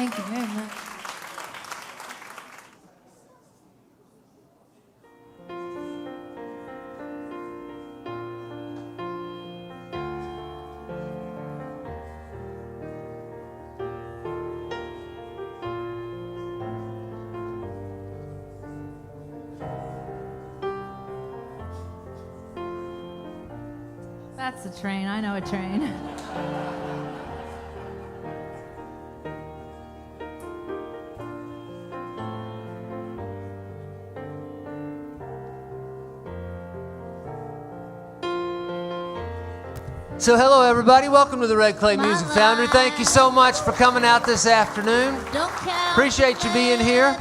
Thank you very much. That's a train. I know a train. So hello everybody, welcome to the Red Clay Music Foundry. Thank you so much for coming out this afternoon. Appreciate you being here.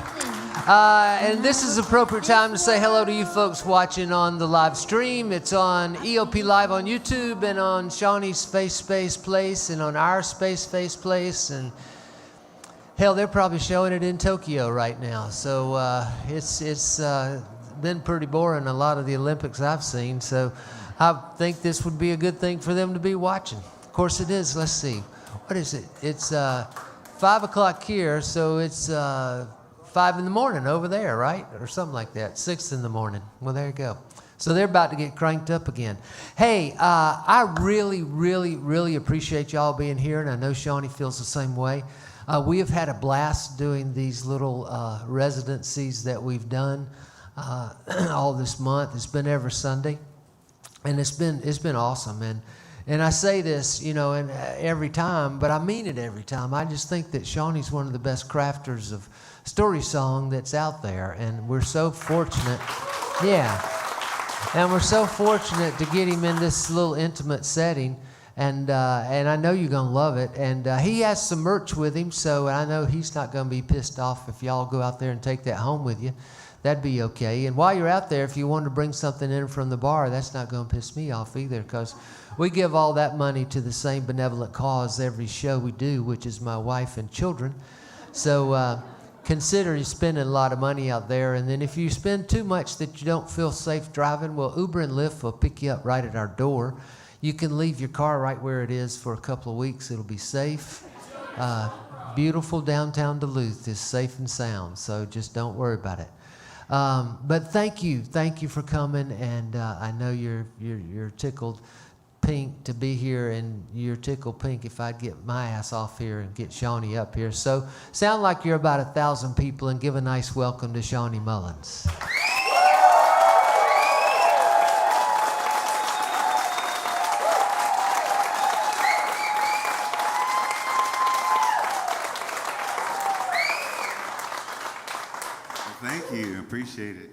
And this is the appropriate time to say hello to you folks watching on the live stream. It's on EOP Live on YouTube and on Shawnee's Space Place and on our Space Place. And hell, they're probably showing it in Tokyo right now. So it's been pretty boring, a lot of the Olympics I've seen. So I think this would be a good thing for them to be watching. Of course it is. Let's see. What is it? It's 5 o'clock here, so it's 5 in the morning over there, right? Or something like that. 6 in the morning. Well, there you go. So they're about to get cranked up again. Hey, I really appreciate y'all being here, and I know Shawnee feels the same way. We have had a blast doing these little residencies that we've done all this month. It's been every Sunday. And it's been awesome, and I say this, you know, and every time, but I mean it every time. I just think that Shawnee's one of the best crafters of story song that's out there, and we're so fortunate, and we're so fortunate to get him in this little intimate setting, and I know you're gonna love it. And he has some merch with him, so I know he's not gonna be pissed off if y'all go out there and take that home with you. That'd be okay. And while you're out there, if you want to bring something in from the bar, that's not going to piss me off either, because we give all that money to the same benevolent cause every show we do, which is my wife and children. So consider you spending a lot of money out there. And then if you spend too much that you don't feel safe driving, well, Uber and Lyft will pick you up right at our door. You can leave your car right where it is for a couple of weeks. It'll be safe. Beautiful downtown Duluth is safe and sound, so just don't worry about it. But thank you for coming, and I know you're tickled pink to be here, and you're tickled pink if I'd get my ass off here and get Shawnee up here. So sound like you're about 1,000 people, and give a nice welcome to Shawn Mullins. Thank you. Appreciate it.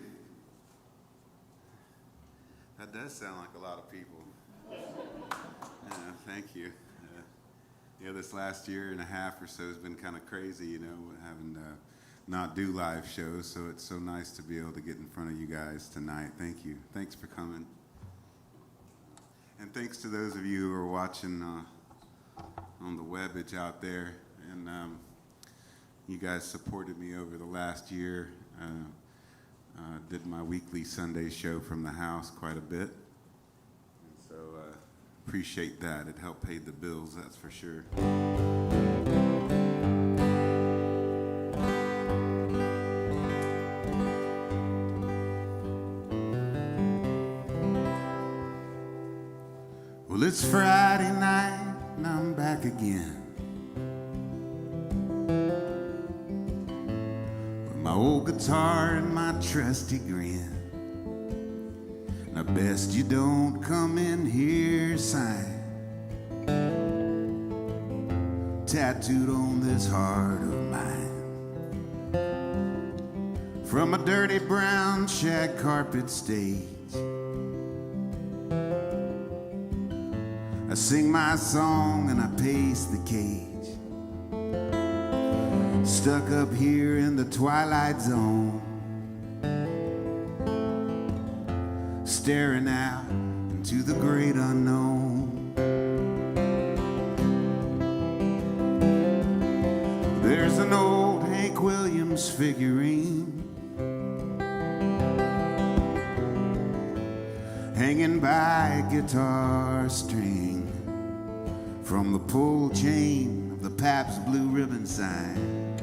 That does sound like a lot of people. Thank you. This last year and a half or so has been kind of crazy, you know, having to not do live shows. So it's so nice to be able to get in front of you guys tonight. Thank you. Thanks for coming. And thanks to those of you who are watching on the webbage out there. And you guys supported me over the last year. Did my weekly Sunday show from the house quite a bit. And so appreciate that. It helped pay the bills, that's for sure. Well, it's Friday night and I'm back again. My old guitar and my trusty grin. Now best you don't come in here sign. Tattooed on this heart of mine. From a dirty brown shag carpet stage, I sing my song and I pace the cage. Stuck up here in the twilight zone, staring out into the great unknown. There's an old Hank Williams figurine hanging by a guitar string. From the pull chain the Pabst Blue Ribbon sign,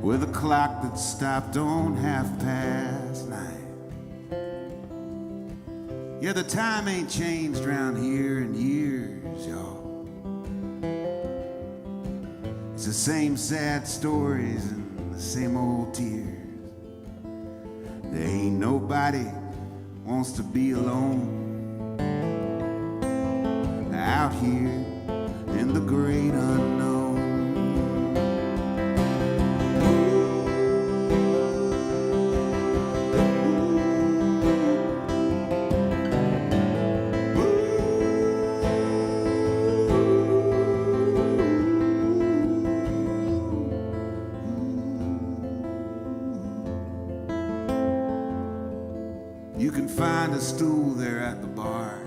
with a clock that stopped on 9:30. Yeah, the time ain't changed round here in years, y'all. It's the same sad stories and the same old tears. There ain't nobody wants to be alone out here in the great unknown. You can find a stool there at the bar.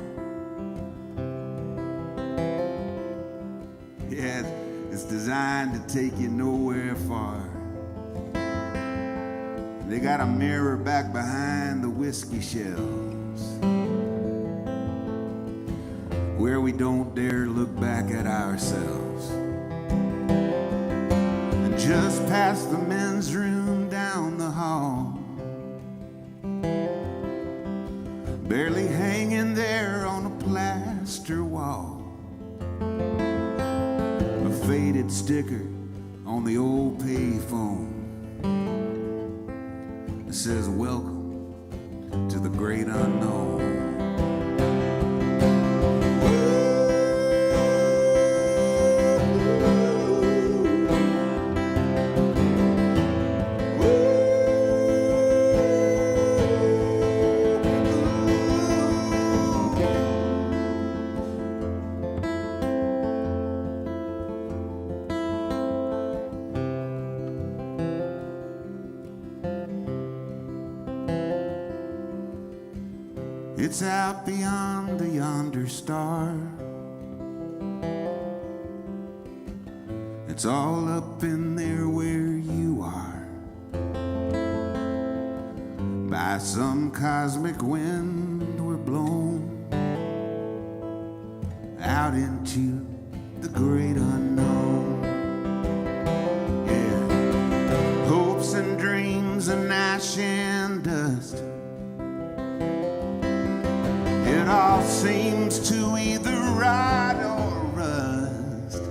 Yeah, it's designed to take you nowhere far. They got a mirror back behind the whiskey shelves, where we don't dare look back at ourselves. And just past the men's room down the hall, barely hanging there on a plaster wall, a faded sticker on the old payphone that says, "Welcome to the great unknown." It's out beyond the yonder star. It's all up in there where you are. By some cosmic wind we're blown out into the great unknown. Yeah, hopes and dreams and ash and dust. It all seems to either rot or rust.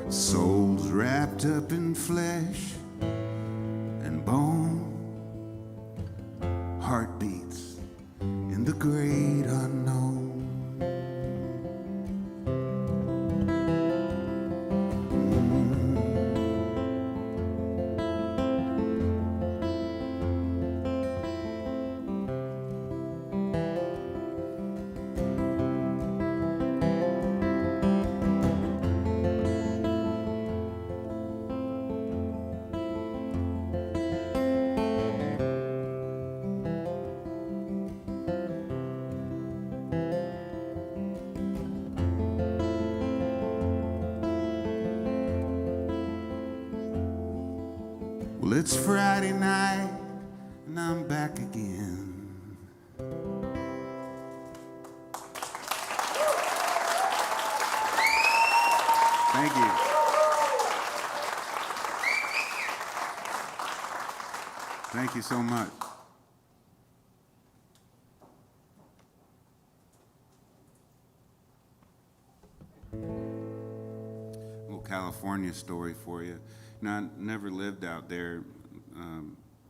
Souls wrapped up in flesh and bone, heartbeats in the great unknown. Well, it's Friday night and I'm back again. Thank you. Thank you so much. Little California story for you. Now, I never lived out there.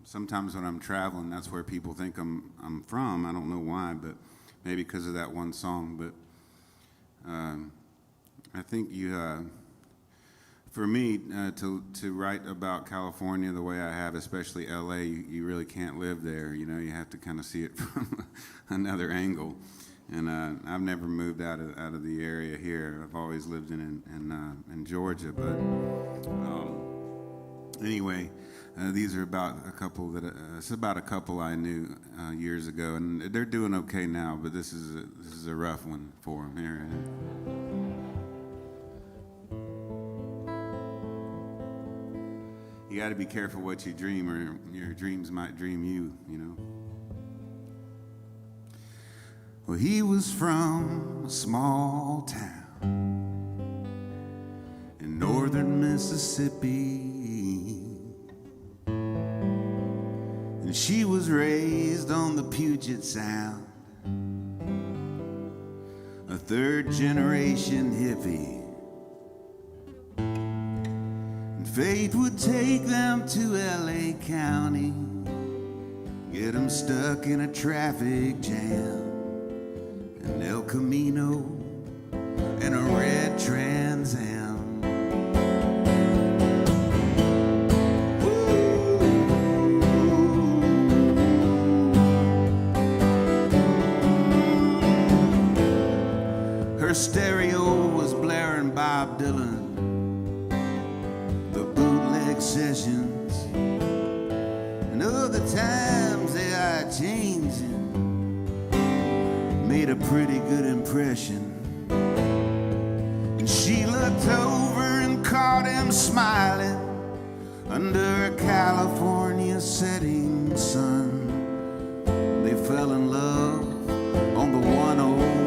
Sometimes when I'm traveling, that's where people think I'm from. I don't know why, but maybe because of that one song. But I think for me, to write about California the way I have, especially LA, you really can't live there. You know, you have to kind of see it from another angle. And I've never moved out of the area here. I've always lived in Georgia. But anyway, these are about a couple it's about a couple I knew years ago, and they're doing okay now. But this is a rough one for them here. You got to be careful what you dream, or your dreams might dream you. You know. Well, he was from a small town in northern Mississippi. And she was raised on the Puget Sound, a third-generation hippie. And fate would take them to L.A. County, get them stuck in a traffic jam, in El Camino, in a red Trans Am. Her stereo was blaring Bob Dylan, the bootleg sessions, and other times they are changing, made a pretty good impression. And she looked over and caught him smiling under a California setting sun. They fell in love on the 101.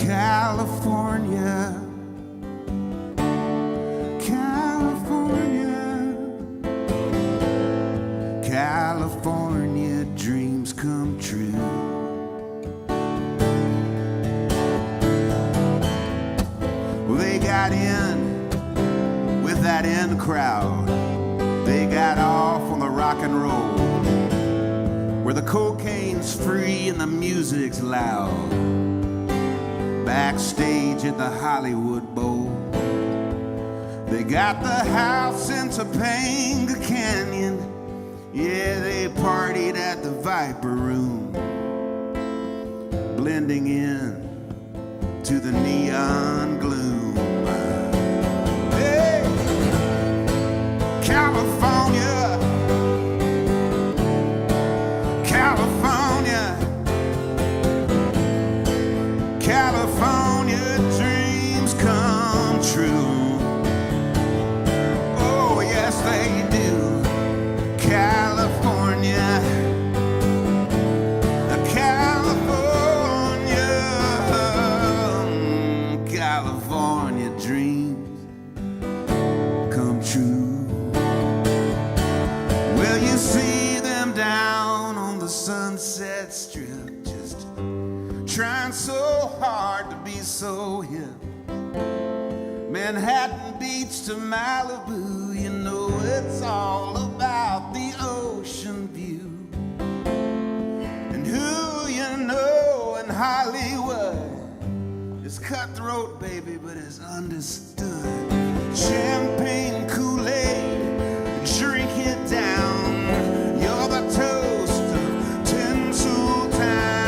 California, California, California dreams come true. Well, they got in with that in crowd. They got off on the rock and roll, where the cocaine's free and the music's loud. Backstage at the Hollywood Bowl, they got the house in Topanga Canyon. Yeah, they partied at the Viper Room, blending in to the neon gloom. Hey, California, California, California dreams come true. Oh, yes, they do. California, California, California dreams come true. Well, you see them down on the Sunset Strip, just trying so hard to be so hip. Manhattan Beach to Malibu, you know it's all about the ocean view. And who you know in Hollywood is cutthroat, baby, but is understood. Champagne, Kool-Aid, drink it down. You're the toast of Tinseltown.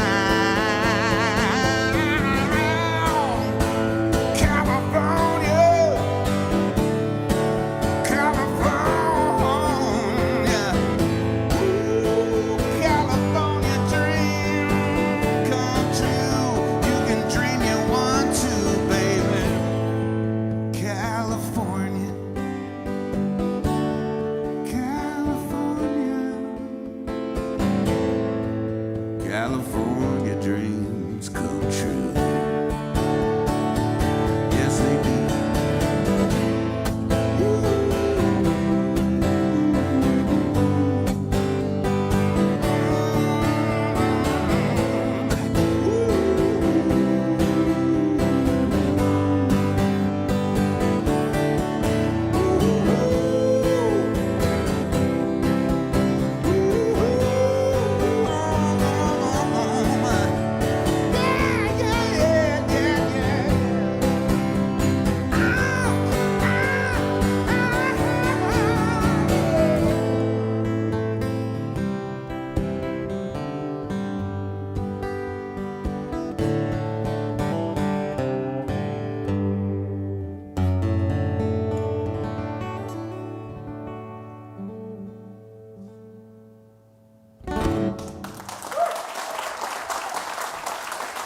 California dreams come true. Yes, they do.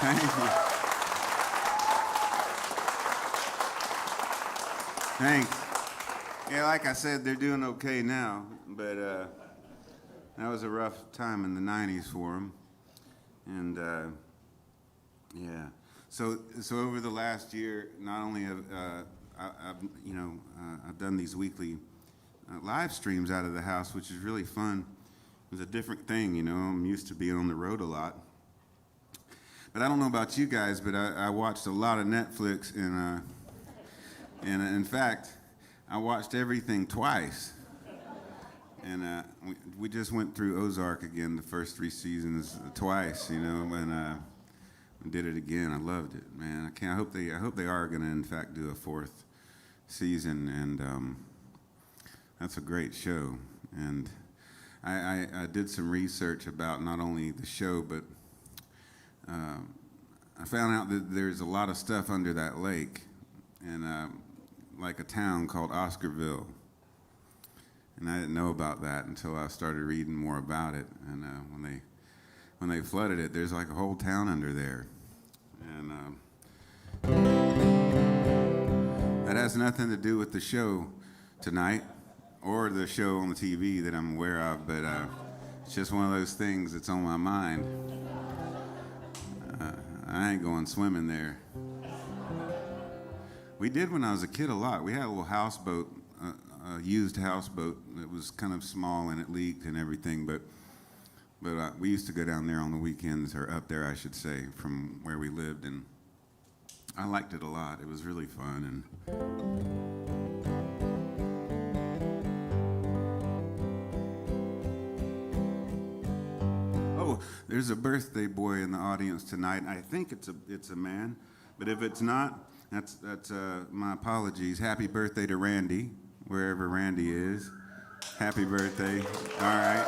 Thank you. Thanks. Yeah, like I said, they're doing okay now, but that was a rough time in the 90s for them. And Yeah. So over the last year, not only have I've done these weekly live streams out of the house, which is really fun. It was a different thing, you know. I'm used to being on the road a lot. But I don't know about you guys, but I watched a lot of Netflix, and in fact, I watched everything twice. And we just went through Ozark again, the first 3 seasons twice, you know, and we did it again. I loved it, man. I hope they are going to, in fact, do a 4th season, and that's a great show. And I did some research about not only the show, but I found out that there's a lot of stuff under that lake, and like a town called Oscarville. And I didn't know about that until I started reading more about it. And when they flooded it, there's like a whole town under there. And that has nothing to do with the show tonight or the show on the TV that I'm aware of, but it's just one of those things that's on my mind. I ain't going swimming there. We did when I was a kid a lot. We had a little houseboat, a used houseboat that was kind of small and it leaked and everything, but we used to go down there on the weekends, or up there I should say, from where we lived, and I liked it a lot. It was really fun. Oh, there's a birthday boy in the audience tonight. I think it's a man, but if it's not, that's my apologies. Happy birthday to Randy, wherever Randy is. Happy birthday. All right.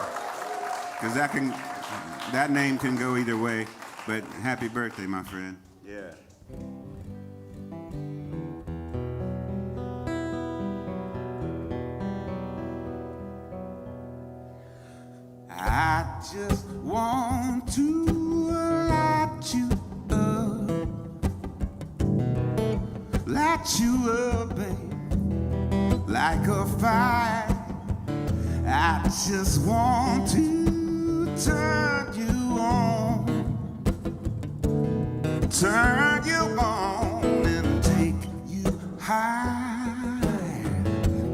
Because that name can go either way, but happy birthday, my friend. Yeah. I just want to light you up, babe, like a fire. I just want to turn you on and take you high.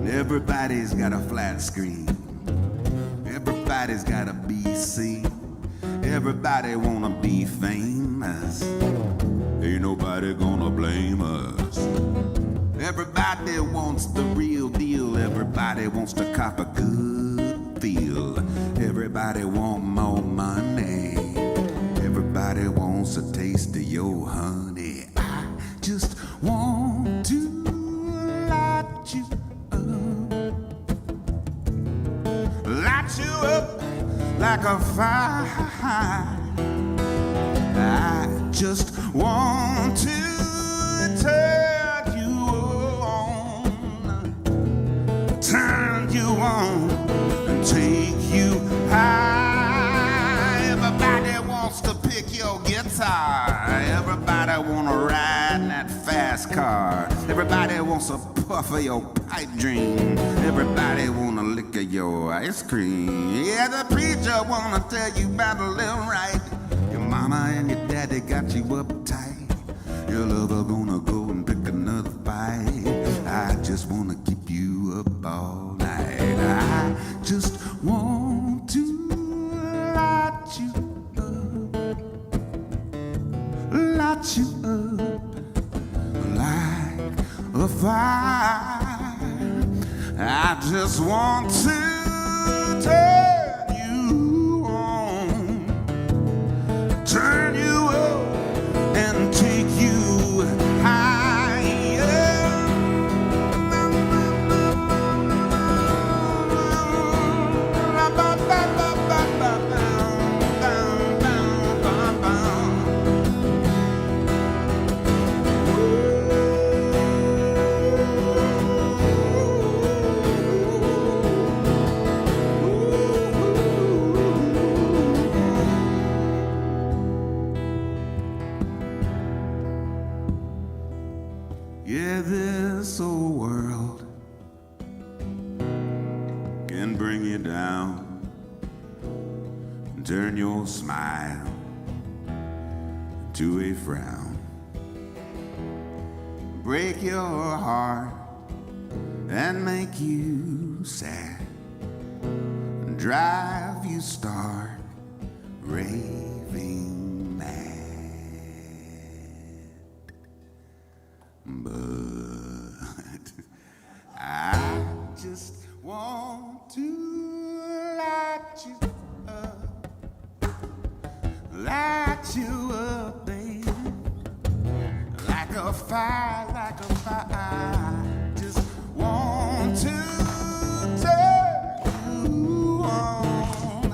Everybody's got a flat screen. Everybody's got a BC. Everybody wanna be famous. Ain't nobody gonna blame us. Everybody wants the real deal. Everybody wants to cop a good feel. Everybody want more money. Everybody wants a taste of your honey. I just want to light you up like a fire. I just want to turn you on and take you high. Everybody wants to pick your guitar. Everybody wanna ride in that fast car. Everybody wants a puff of your pipe dream. Everybody wanna lick of your ice cream. Yeah, the preacher wanna tell you about to live right. Your mama and your daddy got you uptight. Your lover gonna go and pick another fight. I just wanna keep you up all night. I just want to light you up like a fire. I just want to turn you up and take you higher. Yeah, this old world can bring you down and turn your smile to a frown, break your heart and make you sad, drive you stark, raving mad. But I just want to light you up, baby, like a fire, like a fire. Just want to turn you on,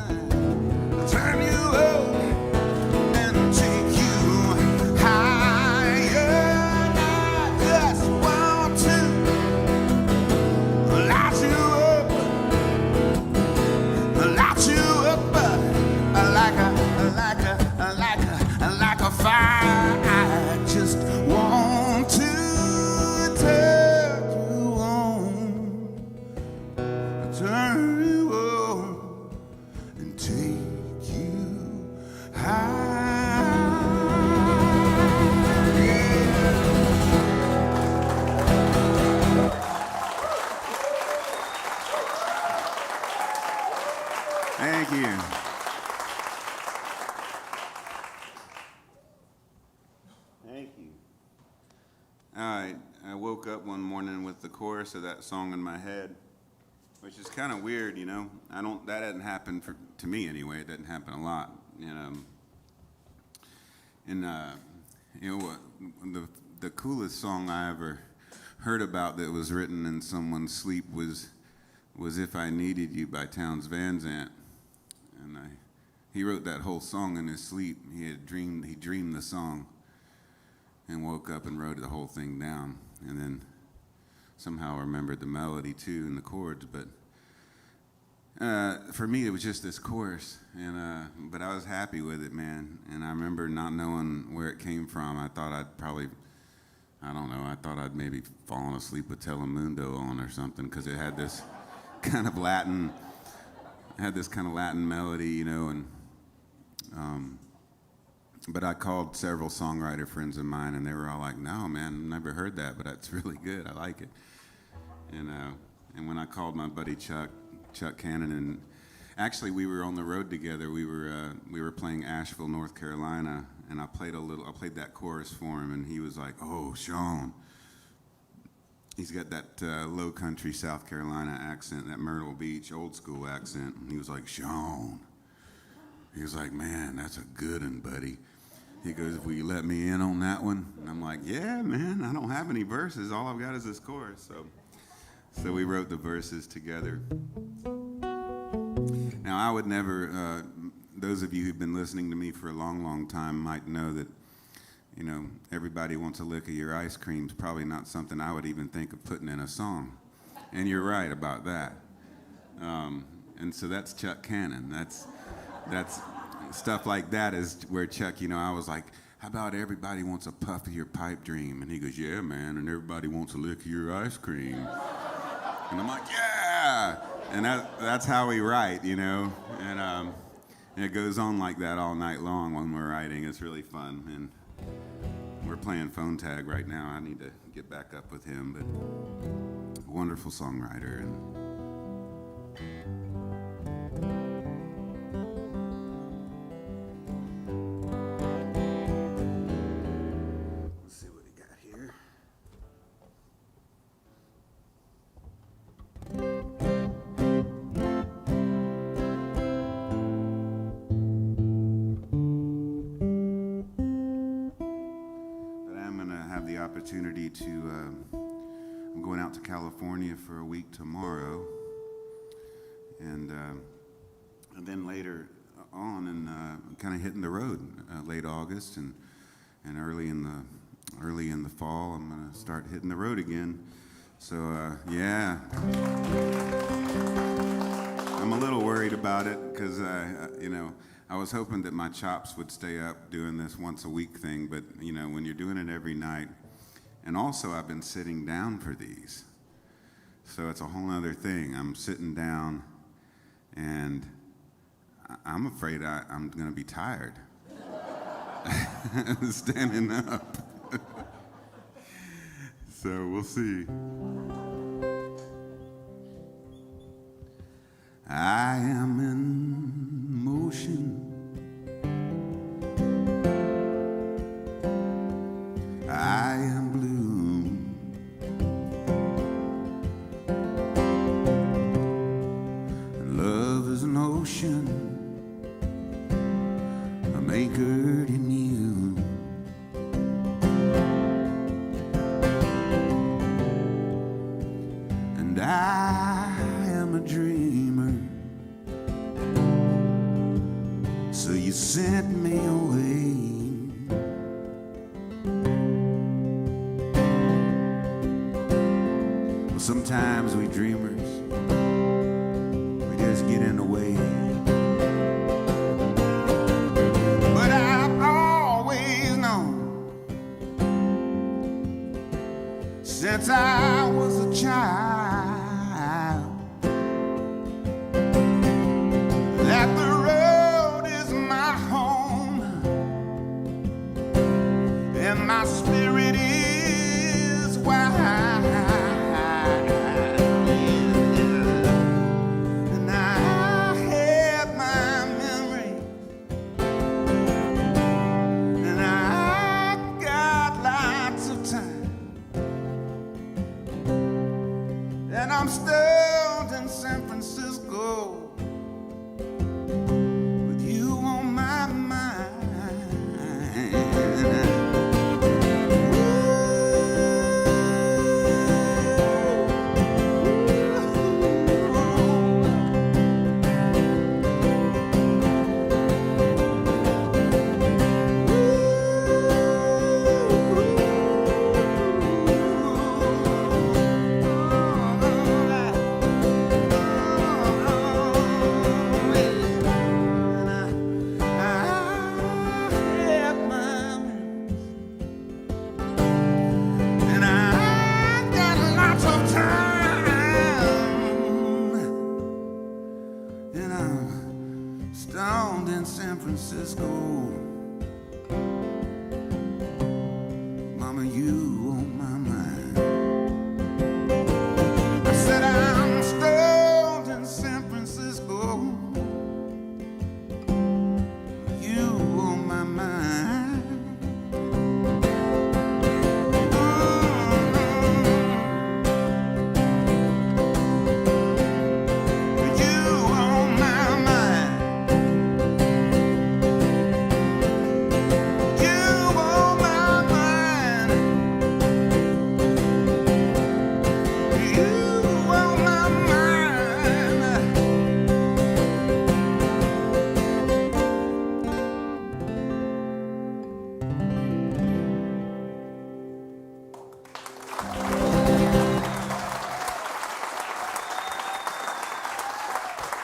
turn you up, and take you higher. I just want to light you up like a fire. I just want to turn you on, and take you high. Thank you. Thank you. All right, I woke up one morning with the chorus of that song in my head, which is kind of weird, you know. That doesn't happen to me anyway. It doesn't happen a lot, you know. And you know what? The coolest song I ever heard about that was written in someone's sleep was "If I Needed You" by Townes Van Zandt, and he wrote that whole song in his sleep. He dreamed the song, and woke up and wrote the whole thing down, and then somehow remembered the melody too and the chords. But for me, it was just this chorus, and but I was happy with it, man. And I remember not knowing where it came from. I thought I'd maybe fallen asleep with Telemundo on or something, because it had this kind of Latin melody, you know. And but I called several songwriter friends of mine, and they were all like, "No, man, I've never heard that, but it's really good. I like it." And when I called my buddy Chuck Cannon, and actually we were on the road together. We were playing Asheville, North Carolina, and I played that chorus for him, and he was like, "Oh, Shawn." He's got that low country South Carolina accent, that Myrtle Beach old school accent. And he was like, "Shawn." He was like, "Man, that's a good one, buddy." He goes, "Will you let me in on that one?" And I'm like, "Yeah, man, I don't have any verses. All I've got is this chorus." So we wrote the verses together. Now, I would never, those of you who've been listening to me for a long, long time might know that, you know, everybody wants a lick of your ice cream is probably not something I would even think of putting in a song. And you're right about that. And so that's Chuck Cannon. That's stuff like that is where Chuck, you know, I was like, "How about everybody wants a puff of your pipe dream?" And he goes, "Yeah, man, and everybody wants a lick of your ice cream." And I'm like, "Yeah!" And that's how we write, you know. And it goes on like that all night long when we're writing. It's really fun. And we're playing phone tag right now. I need to get back up with him, but wonderful songwriter. And let's see what he got here. Opportunity to, I'm going out to California for a week tomorrow, and then later on, and kind of hitting the road late August and early in the fall. I'm gonna start hitting the road again. So yeah, I'm a little worried about it because you know, I was hoping that my chops would stay up doing this once a week thing, but you know, when you're doing it every night. And also, I've been sitting down for these. So it's a whole other thing. I'm sitting down, and I'm afraid I'm going to be tired. standing up. So we'll see. I am in motion. I am blue. Love is an ocean. I'm anchored in you. And I am a dreamer. So you sent me away. Well, sometimes we dreamers, we just get in the way. But I've always known, since I was a child, that the road is my home, and my spirit is wild. And I have my memory, and I got lots of time, and I'm stoned in San Francisco with you on my mind. San Francisco, Mama, you on my mind. I said I'm stoned in San Francisco, you on my mind. You on my mind.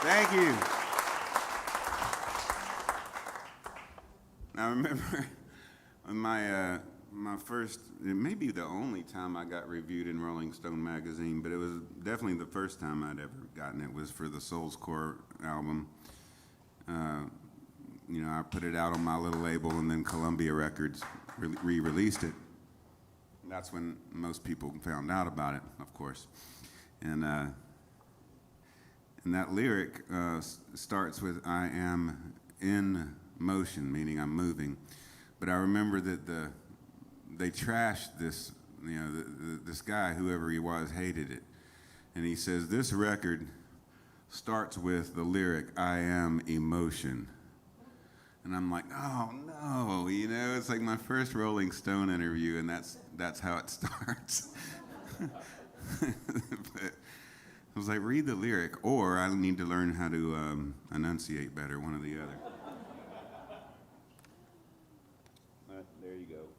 Thank you. I remember when my first, it may be the only time I got reviewed in Rolling Stone magazine, but it was definitely the first time I'd ever gotten it, was for the Soul's Core album. You know, I put it out on my little label, and then Columbia Records re-released it. That's when most people found out about it, of course. And that lyric starts with, I am in motion, meaning I'm moving. But I remember that they trashed this, you know, this guy, whoever he was, hated it. And he says, this record starts with the lyric, I am emotion. And I'm like, oh no, you know, it's like my first Rolling Stone interview, and that's how it starts. But I was like, read the lyric, or I need to learn how to enunciate better, one or the other. There you go.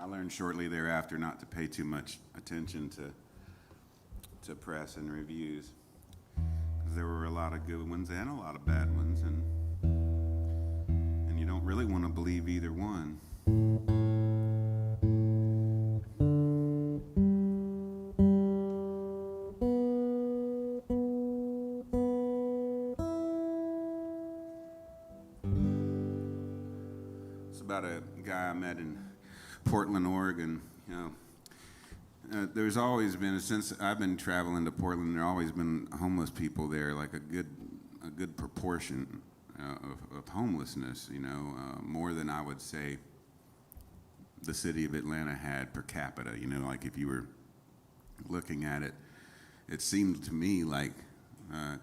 I learned shortly thereafter not to pay too much attention to press and reviews, because there were a lot of good ones and a lot of bad ones, and you don't really want to believe either one. about a guy I met in Portland, Oregon. You know, there's always been, since I've been traveling to Portland, there's always been homeless people there, like a good proportion of homelessness. You know, more than I would say the city of Atlanta had per capita. You know, like if you were looking at it, it seemed to me like,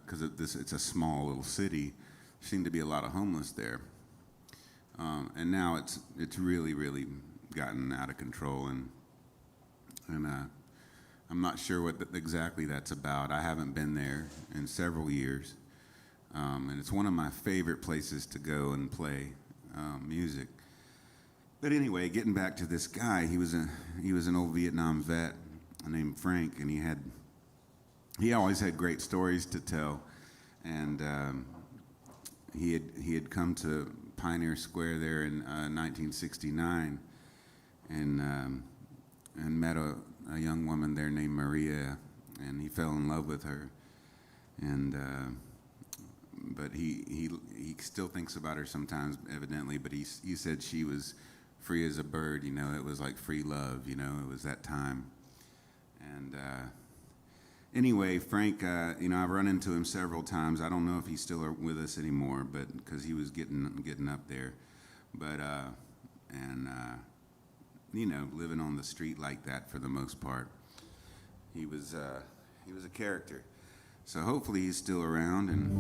because it's a small little city, there seemed to be a lot of homeless there. And now it's really, really gotten out of control, and I'm not sure what exactly that's about. I haven't been there in several years, and it's one of my favorite places to go and play music. But anyway, getting back to this guy, he was an old Vietnam vet named Frank, and he always had great stories to tell, and he had come to Pioneer Square there in 1969, and met a young woman there named Maria, and he fell in love with her, and but he still thinks about her sometimes, evidently. But he said she was free as a bird. You know, it was like free love. You know, it was that time, and. Anyway, Frank, you know, I've run into him several times. I don't know if he's still with us anymore, but because he was getting up there, but you know, living on the street like that for the most part, he was a character. So hopefully he's still around. And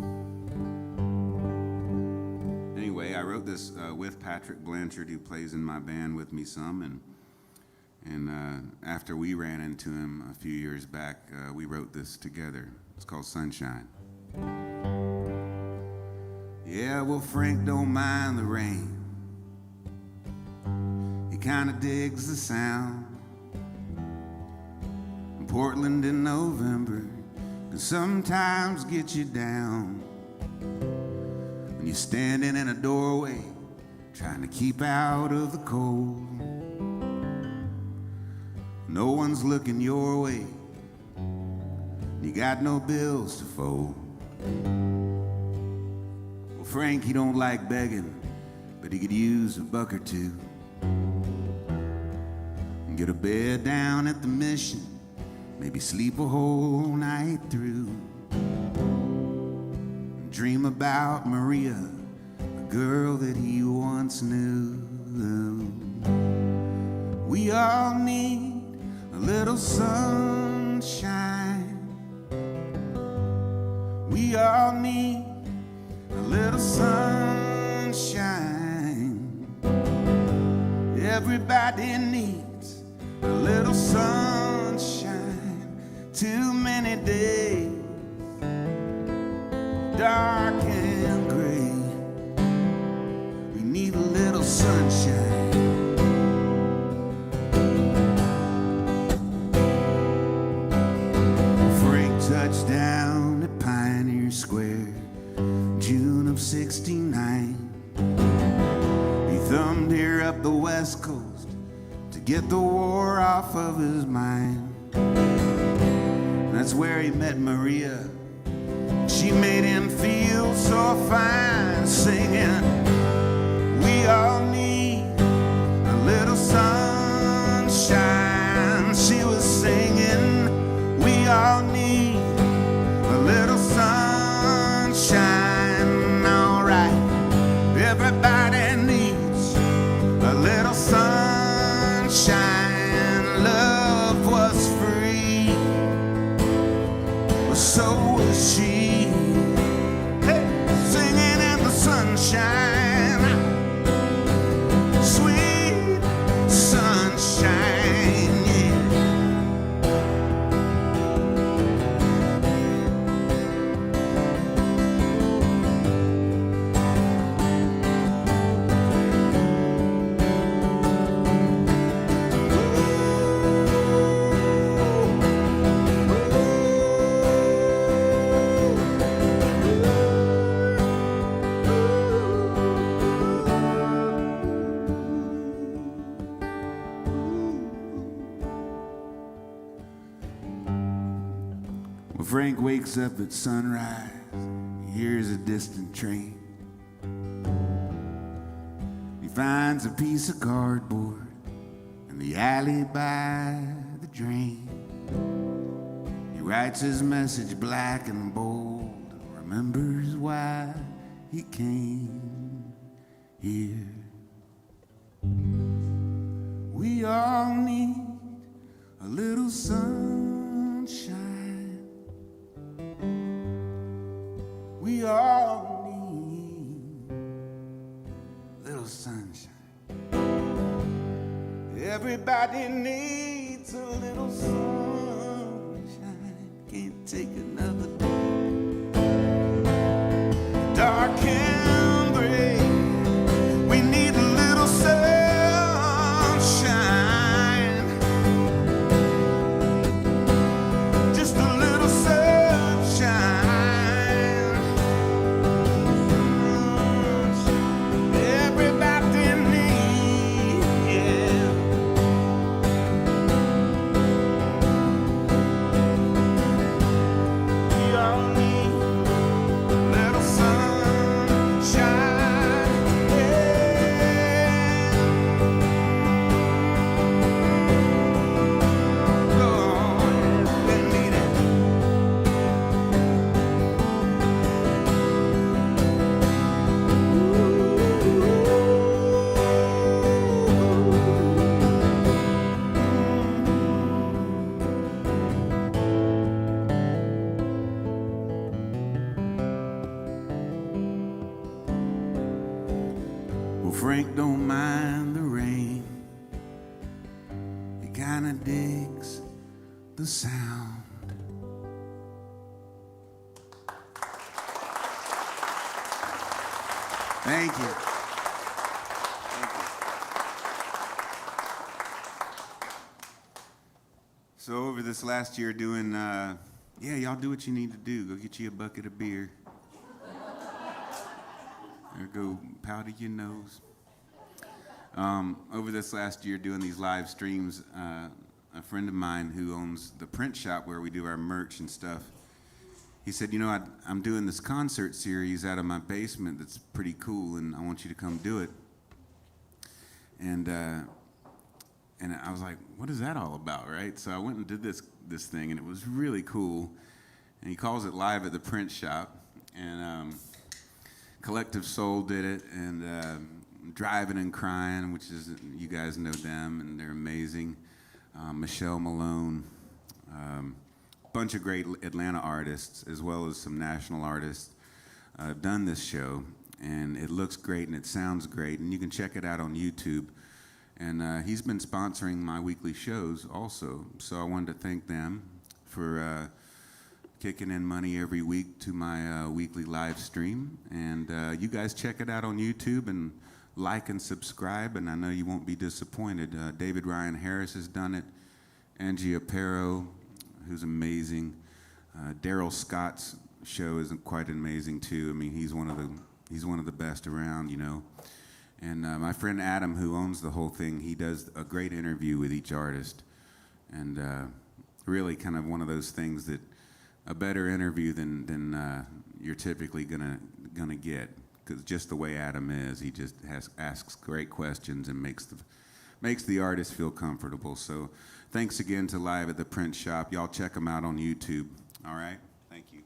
anyway, I wrote this with Patrick Blanchard, who plays in my band with me some, and after we ran into him a few years back, we wrote this together. It's called Sunshine. Yeah, well, Frank don't mind the rain. He kind of digs the sound. Portland in November can sometimes get you down. When you're standing in a doorway, trying to keep out of the cold. No one's looking your way. You got no bills to fold. Well, Frank, he don't like begging, but he could use a buck or two. And get a bed down at the Mission, maybe sleep a whole night through. And dream about Maria, a girl that he once knew. We all need a little sunshine. We all need a little sunshine. Everybody needs a little sunshine. Too many days, dark and gray. We need a little sunshine. Touchdown at Pioneer Square, June of '69. He thumbed here up the West Coast to get the war off of his mind. That's where he met Maria. She made him feel so fine, singing, we all need a little sunshine. She was singing, we all need a little sunshine. All right, everybody needs a little sunshine. Love was free, but so was she. Hey, singing in the sunshine, sweet sunshine, yeah. Frank wakes up at sunrise, he hears a distant train. He finds a piece of cardboard in the alley by the drain. He writes his message black and bold, remembers why he came here. We all need a little sunshine. We all need a little sunshine. Everybody needs a little sunshine. Can't take another day. Dark and gray. We need a little sunshine. Just a little sunshine. Everybody needs, yeah. We all need a little sunshine, yeah. Lord, we need it. Well, Frank don't mind the rain. He kinda digs the sound. Thank you. So over this last year doing, y'all do what you need to do. Go get you a bucket of beer. Or go powder your nose. Over this last year doing these live streams, a friend of mine who owns the print shop where we do our merch and stuff, he said, I'm doing this concert series out of my basement that's pretty cool, and I want you to come do it. And I was like, what is that all about, right? So I went and did this thing, and it was really cool. And he calls it Live at the Print Shop. And Collective Soul did it, and Driving and Crying, which is, you guys know them, and they're amazing. Michelle Malone, bunch of great Atlanta artists, as well as some national artists, have done this show, and it looks great and it sounds great, and you can check it out on YouTube. And he's been sponsoring my weekly shows also, so I wanted to thank them for kicking in money every week to my weekly live stream. And you guys check it out on YouTube and like and subscribe, and I know you won't be disappointed. David Ryan Harris has done it. Angie Aparo, who's amazing. Daryl Scott's show is quite amazing too. I mean, he's one of the best around, And my friend Adam, who owns the whole thing, he does a great interview with each artist, and really kind of one of those things that a better interview than you're typically gonna get, because just the way Adam is, he just asks great questions and makes the artist feel comfortable. So thanks again to Live at the Print Shop. Y'all check them out on YouTube. All right. Thank you.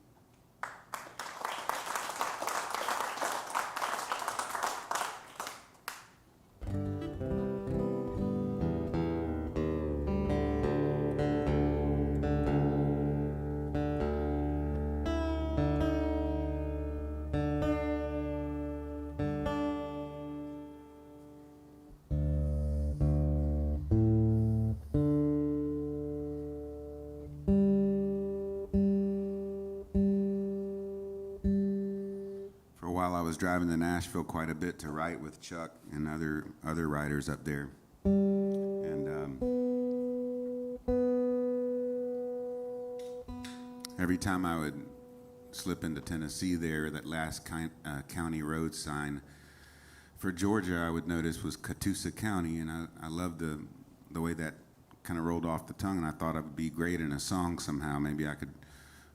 I was driving to Nashville quite a bit to write with Chuck and other writers up there, and every time I would slip into Tennessee there, that last county road sign for Georgia I would notice was Catoosa County, and I loved the way that kind of rolled off the tongue, and I thought it would be great in a song somehow. Maybe I could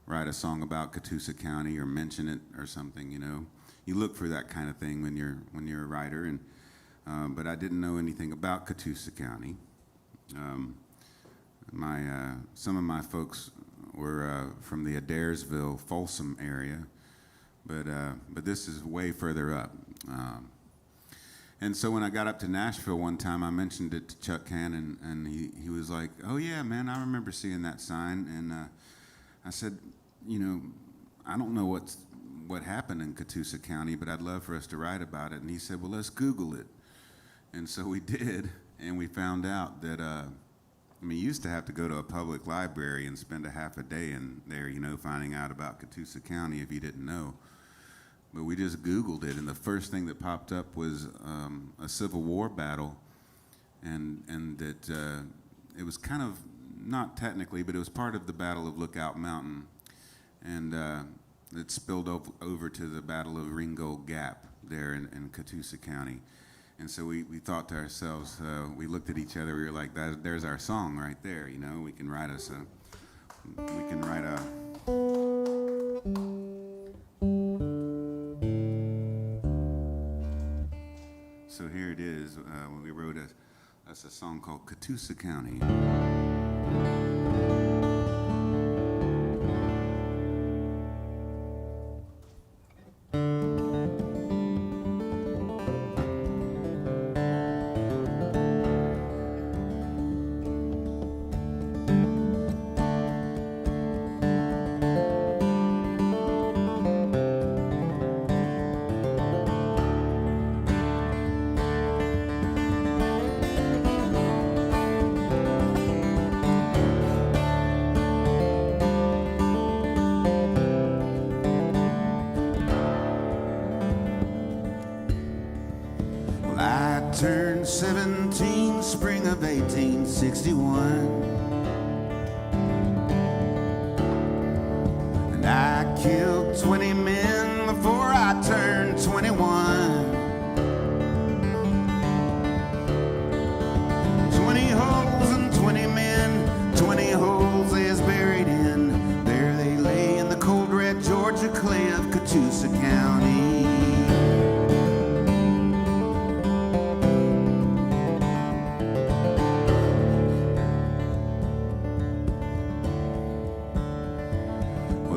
write a song about Catoosa County or mention it or something, You look for that kind of thing when you're a writer, and but I didn't know anything about Catoosa County. Some of my folks were from the Adairsville, Folsom area, but this is way further up. And so when I got up to Nashville one time, I mentioned it to Chuck Cannon, and he was like, "Oh yeah, man, I remember seeing that sign." And I said, I don't know what happened in Catoosa County, but I'd love for us to write about it. And he said, "Well, let's Google it." And so we did, and we found out that you used to have to go to a public library and spend a half a day in there, finding out about Catoosa County if you didn't know. But we just Googled it, and the first thing that popped up was a Civil War battle, and that it was kind of, not technically, but it was part of the Battle of Lookout Mountain, and it spilled over to the Battle of Ringgold Gap there in Catoosa County. And so we thought to ourselves, we looked at each other, we were like, there's our song right there, we can write a. So here it is. We wrote a song called Catoosa County. Turned 17, spring of 1861, and I killed 20 men before I turned 21. 20 holes and 20 men, 20 holes is buried in. There they lay in the cold red Georgia clay of Catoosa County.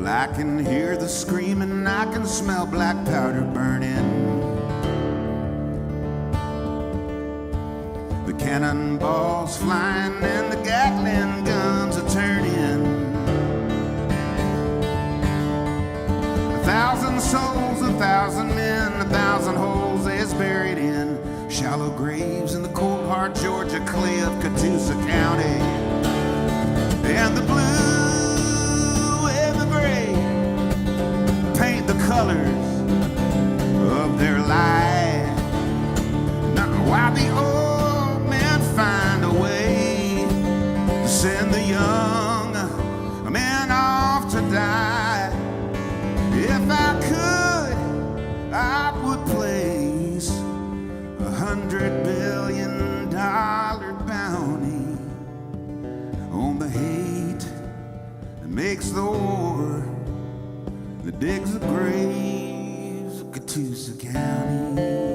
I can hear the screaming, I can smell black powder burning. The cannonballs flying and the Gatling guns are turning. 1,000 souls, 1,000 men, 1,000 holes is buried in shallow graves in the cold hard Georgia clay of Catoosa County. And the blue paint the colors of their life. Now while the old men find a way to send the young men off to die. If I could, I would place $100 billion bounty on the hate that makes the war, that digs the graves of Catoosa County.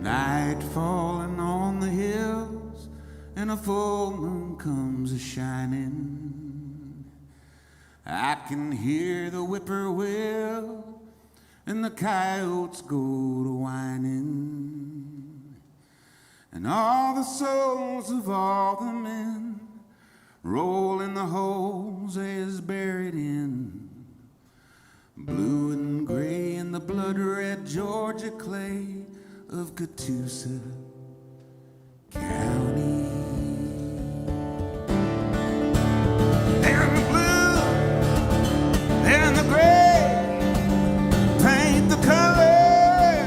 Night falling on the hills, and a full moon comes a-shining. I can hear the whippoorwill, and the coyotes go to whining. And all the souls of all the men roll in the holes they is buried in. Blue and gray in the blood-red Georgia clay of Catoosa County. And the blue and the gray paint the colors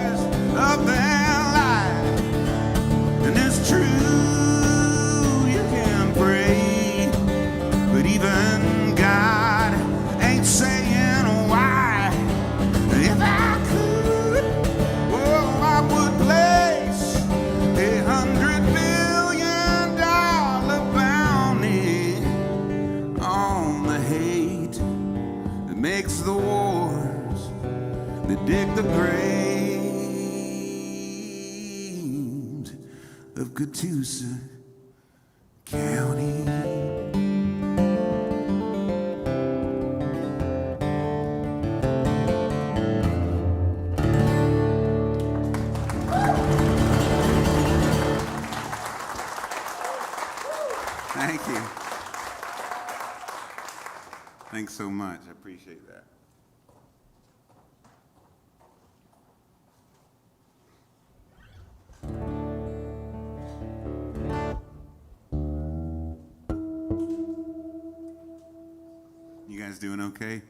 makes the wars that dig the graves of Catoosa County. Thank you. Thanks so much. I appreciate that. You guys doing okay?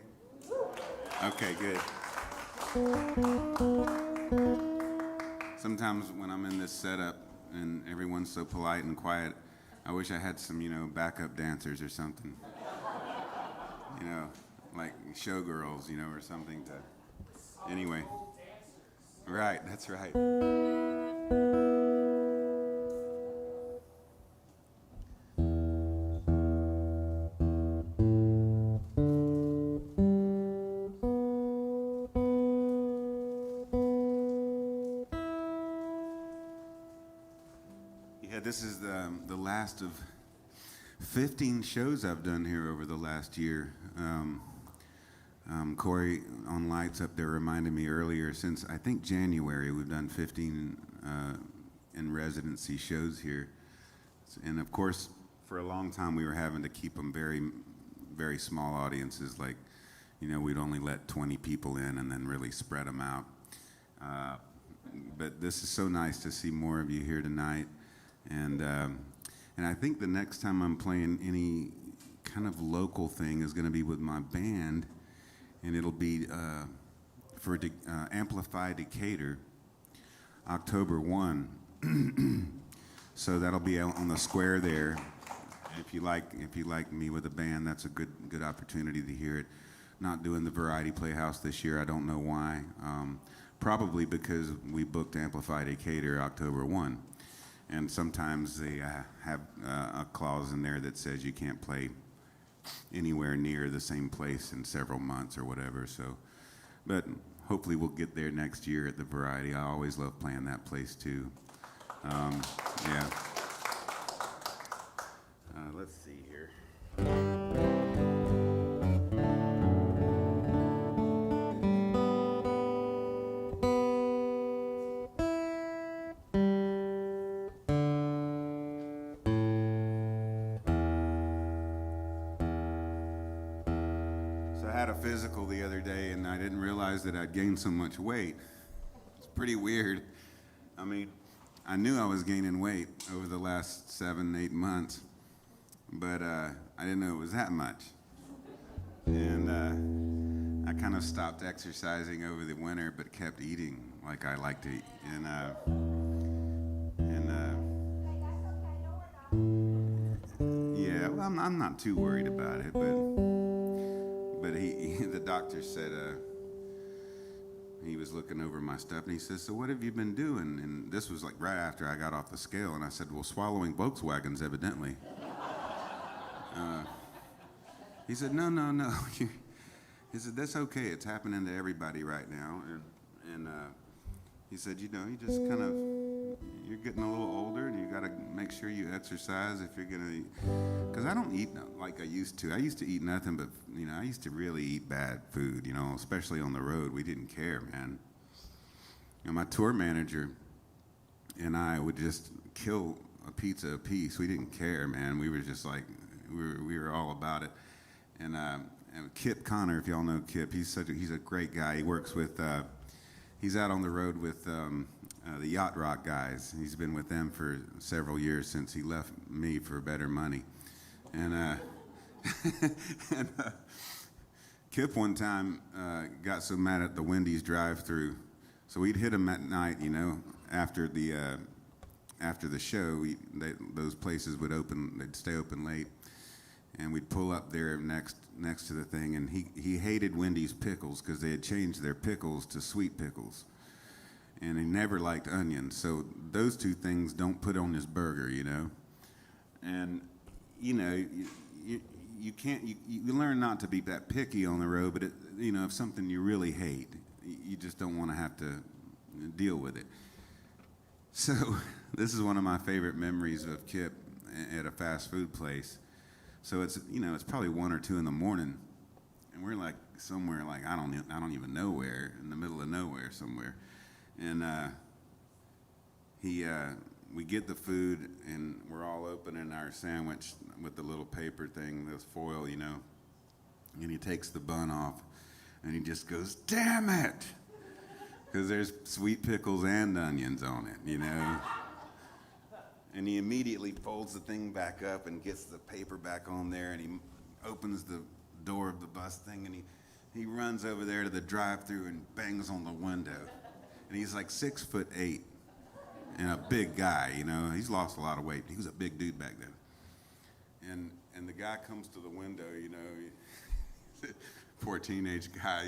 Okay, good. Sometimes when I'm in this setup and everyone's so polite and quiet, I wish I had some, backup dancers or something. Like showgirls, or something to... Anyway. Right, that's right. Yeah, this is the last of 15 shows I've done here over the last year. Corey on lights up there reminded me earlier, since I think January, we've done 15 in residency shows here. And of course, for a long time, we were having to keep them very, very small audiences. Like, we'd only let 20 people in and then really spread them out. But this is so nice to see more of you here tonight. And I think the next time I'm playing any kind of local thing is going to be with my band, and it'll be for Amplify Decatur, October 1. So that'll be out on the square there. If you like me with a band, that's a good opportunity to hear it. Not doing the Variety Playhouse this year. I don't know why. Probably because we booked Amplify Decatur October 1. And sometimes they have a clause in there that says you can't play anywhere near the same place in several months or whatever. So, but hopefully we'll get there next year at the Variety. I always love playing that place too. Yeah. Let's see here. Physical the other day, and I didn't realize that I'd gained so much weight. It's pretty weird. I mean, I knew I was gaining weight over the last 7-8 months, but I didn't know it was that much. And I kind of stopped exercising over the winter, but kept eating like I like to eat. Yeah, well, I'm not too worried about it, but the doctor said he was looking over my stuff, and he says, "So what have you been doing?" And this was like right after I got off the scale, and I said, "Well, swallowing Volkswagens, evidently." He said, No. He said, "That's okay. It's happening to everybody right now." And he said, "You just kind of, you're getting a little older, and you got to make sure you exercise if you're going to, because I don't eat like I used to. I used to eat nothing but, I used to really eat bad food, especially on the road. We didn't care, man. My tour manager and I would just kill a pizza a piece. We didn't care, man. We were just like, we were all about it. And Kip Connor, if y'all know Kip, he's a great guy. He works with, he's out on the road with the Yacht Rock guys. He's been with them for several years since he left me for better money. And, Kip one time got so mad at the Wendy's drive-through, so we'd hit him at night, after the show. Those places would open, they'd stay open late, and we'd pull up there next to the thing, and he hated Wendy's pickles because they had changed their pickles to sweet pickles. And he never liked onions, so those two things don't put on his burger, And you can't, you learn not to be that picky on the road, but if something you really hate, you just don't want to have to deal with it. So this is one of my favorite memories of Kip at a fast food place. So it's probably 1 or 2 in the morning, and we're like somewhere like I don't even know where, in the middle of nowhere somewhere, and we get the food and we're all opening our sandwich with the little paper thing, this foil, and he takes the bun off and he just goes, "Damn it!" Because there's sweet pickles and onions on it, And he immediately folds the thing back up and gets the paper back on there, and he opens the door of the bus thing, and he runs over there to the drive-thru and bangs on the window. And he's like 6'8" and a big guy, He's lost a lot of weight. He was a big dude back then. And the guy comes to the window, poor teenage guy,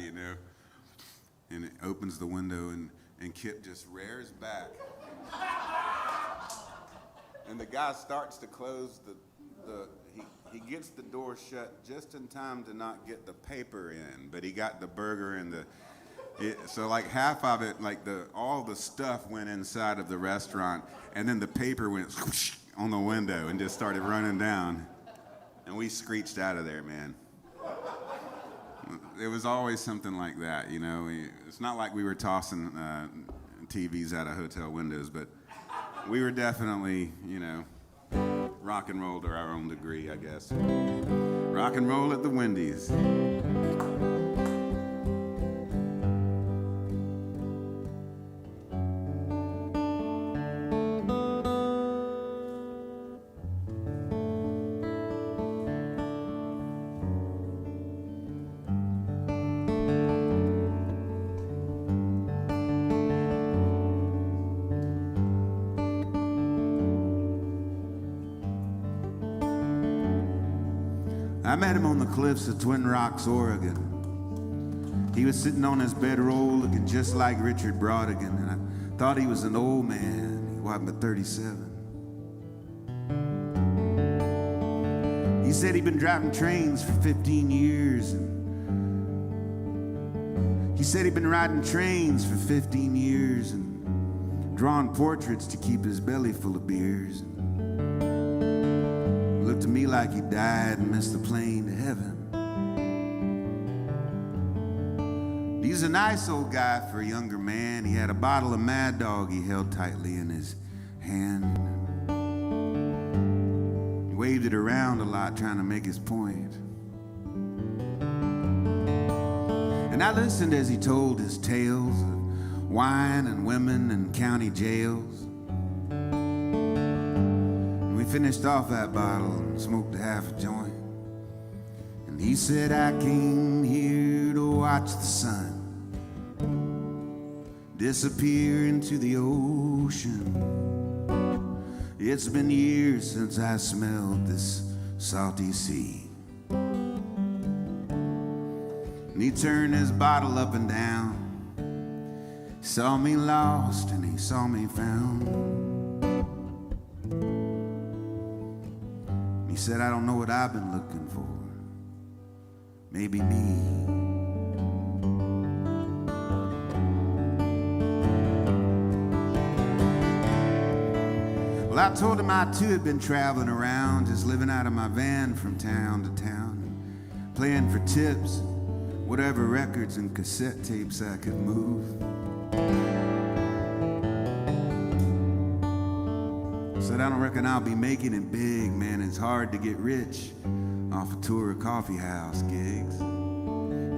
and it opens the window, and Kip just rears back. And the guy starts to close he gets the door shut just in time to not get the paper in, but he got the burger and so like half of it, like all the stuff went inside of the restaurant, and then the paper went swoosh on the window and just started running down, and we screeched out of there, man. It was always something like that, It's not like we were tossing TVs out of hotel windows, but we were definitely, rock and roll to our own degree, I guess. Rock and roll at the Wendy's. I met him on the cliffs of Twin Rocks, Oregon. He was sitting on his bedroll looking just like Richard Brodigan, and I thought he was an old man. He wasn't but 37. He said he'd been driving trains for 15 years. And he said he'd been riding trains for 15 years and drawing portraits to keep his belly full of beers. Looked to me like he died and missed the plane to heaven. He's a nice old guy for a younger man. He had a bottle of Mad Dog he held tightly in his hand. He waved it around a lot trying to make his point. And I listened as he told his tales of wine and women and county jails. We finished off that bottle and smoked a half a joint. And he said, I came here to watch the sun disappear into the ocean. It's been years since I smelled this salty sea. And he turned his bottle up and down. He saw me lost and he saw me found. He said, I don't know what I've been looking for. Maybe me. Well, I told him I too had been traveling around, just living out of my van from town to town, playing for tips, whatever records and cassette tapes I could move. Said, I don't reckon I'll be making it big, man. It's hard to get rich off a tour of coffee house gigs.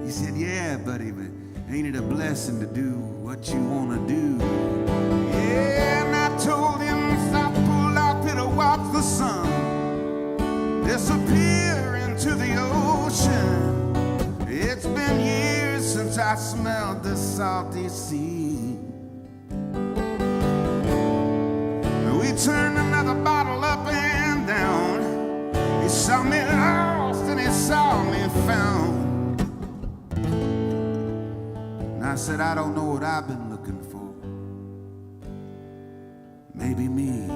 He said, yeah, buddy, but ain't it a blessing to do what you want to do? Yeah, and I told him if I pulled off, it'll watch the sun disappear into the ocean. It's been years since I smelled the salty sea. We turned another bottle up and down. He saw me lost and he saw me found. And I said, I don't know what I've been looking for. Maybe me.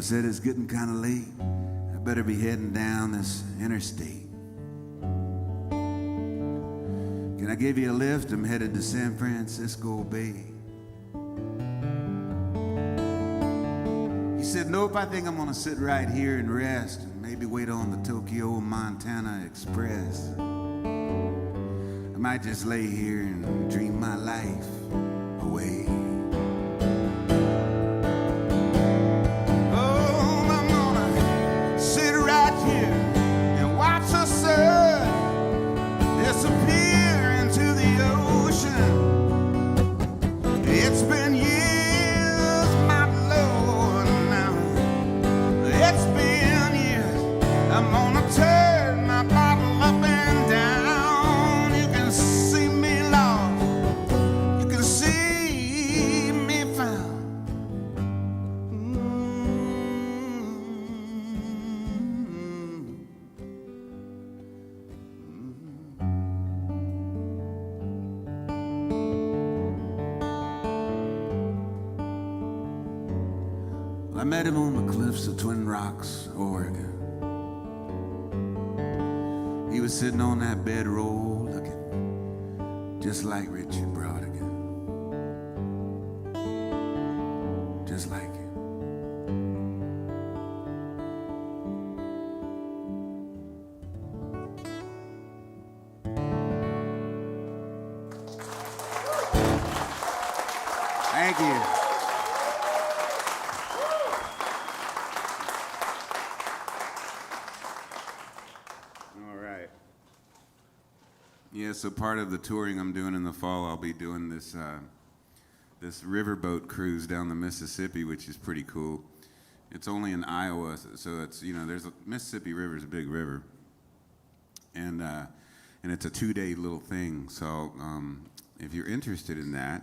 I said, it's getting kind of late. I better be heading down this interstate. Can I give you a lift? I'm headed to San Francisco Bay. He said, nope, I think I'm gonna sit right here and rest and maybe wait on the Tokyo, Montana Express. I might just lay here and dream my life away. Oh, I'm gonna sit right here and watch the sun disappear into the ocean. It's been years, my Lord, now. It's been years. I'm gonna turn my bottle up and down. You can see me lost. You can see me found. I met him on the cliffs of Twin Rocks, Oregon. He was sitting on that bedroll looking just like Richard Brodigan. Just like him. Thank you. Yeah, so part of the touring I'm doing in the fall, I'll be doing this this riverboat cruise down the Mississippi, which is pretty cool. It's only in Iowa, so it's, you know, Mississippi River is a big river, and it's a 2-day little thing. So if you're interested in that,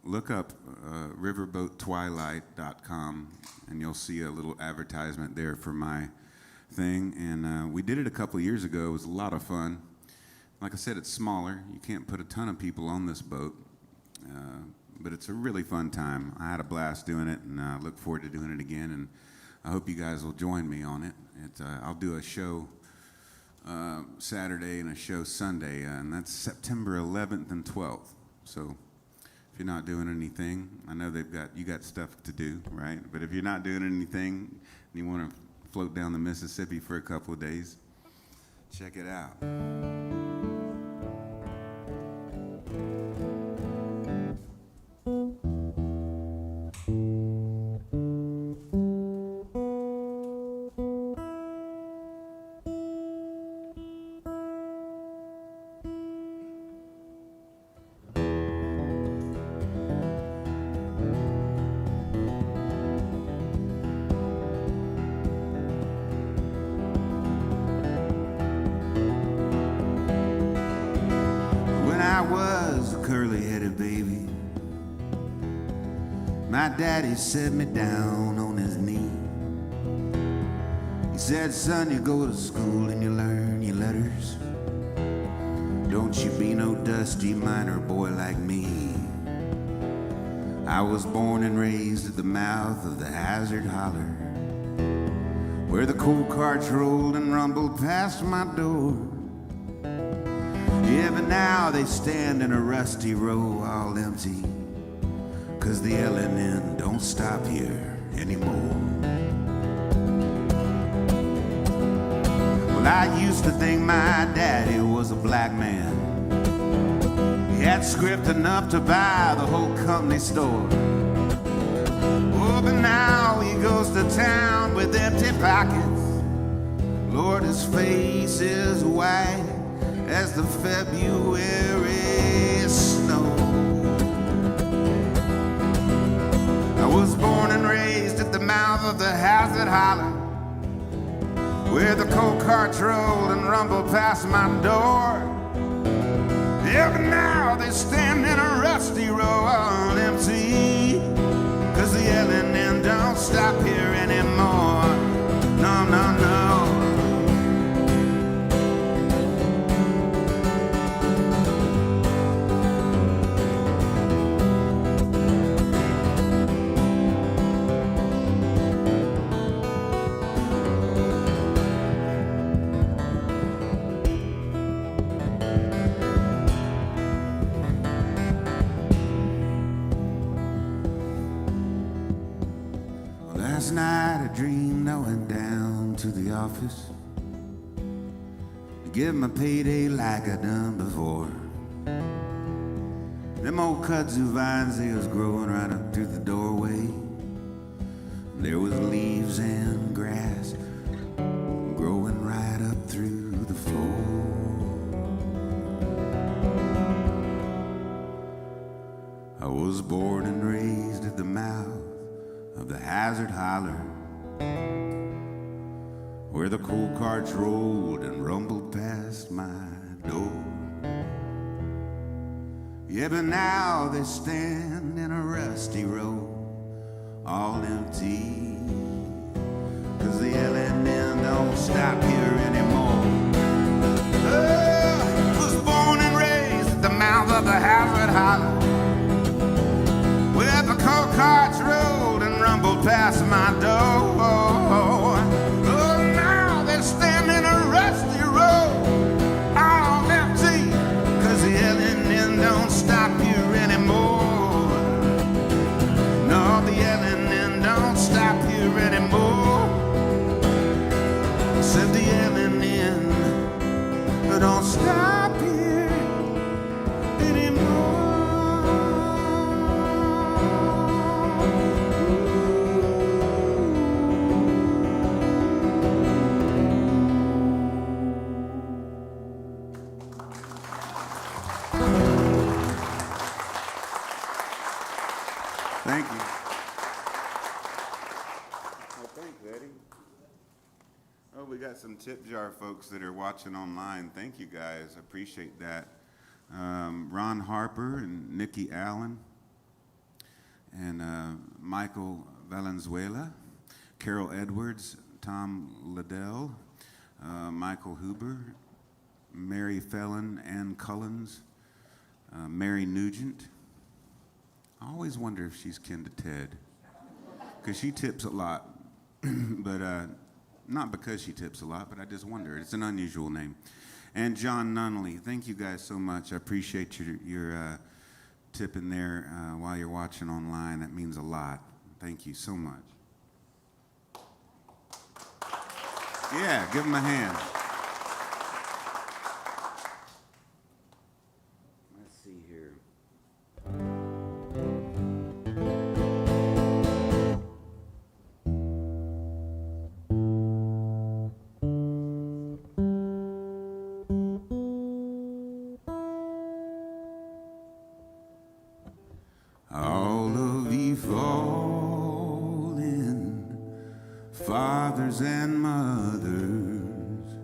look up riverboattwilight.com, and you'll see a little advertisement there for my thing. And we did it a couple years ago. It was a lot of fun. Like I said, it's smaller. You can't put a ton of people on this boat, but it's a really fun time. I had a blast doing it, and I look forward to doing it again, and I hope you guys will join me on it. I'll do a show Saturday and a show Sunday, and that's September 11th and 12th. So if you're not doing anything, I know you got stuff to do, right? But if you're not doing anything and you want to float down the Mississippi for a couple of days, check it out. My daddy set me down on his knee. He said, son, you go to school and you learn your letters. Don't you be no dusty miner boy like me. I was born and raised at the mouth of the Hazard Holler, where the coal carts rolled and rumbled past my door. Yeah, but now they stand in a rusty row all empty, 'cause the L&N don't stop here anymore. Well, I used to think my daddy was a black man. He had script enough to buy the whole company store. Oh, but now he goes to town with empty pockets. Lord, his face is white as the February snow. I was born and raised at the mouth of the Hazard Holler, where the coal carts rolled and rumbled past my door. Yeah, but now they stand in a rusty row all empty, 'cause the L&N don't stop here anymore. No, no, no. Last night I dreamed I went down to the office to give my payday like I done before. Them old kudzu vines, they was growing right up through the doorway. There was leaves and grass growing right up through the floor. I was born and raised at the mouth of the Hazard Holler, where the coal carts rolled and rumbled past my door. Yeah, but now they stand in a rusty row, all empty, 'cause the L&N don't stop here anymore. I was born and raised at the mouth of the Hazard Holler, where the coal carts rolled and rumbled past my door. Oh, now they stand in a rusty road, all empty, 'cause the L&N don't stop here anymore. No, the L&N don't stop here anymore. Said the L&N don't stop here anymore. Thank you. Well, thanks, Eddie. Oh, we got some tip jar folks that are watching online. Thank you, guys. I appreciate that. Ron Harper and Nikki Allen and Michael Valenzuela, Carol Edwards, Tom Liddell, Michael Huber, Mary Fellon, Ann Cullens, Mary Nugent. I always wonder if she's kin to Ted, because she tips a lot, but not because she tips a lot, but I just wonder. It's an unusual name. And John Nunnally, thank you guys so much. I appreciate your tipping there while you're watching online. That means a lot. Thank you so much. Yeah, give them a hand. Let's see here. All of ye fallen fathers and mothers,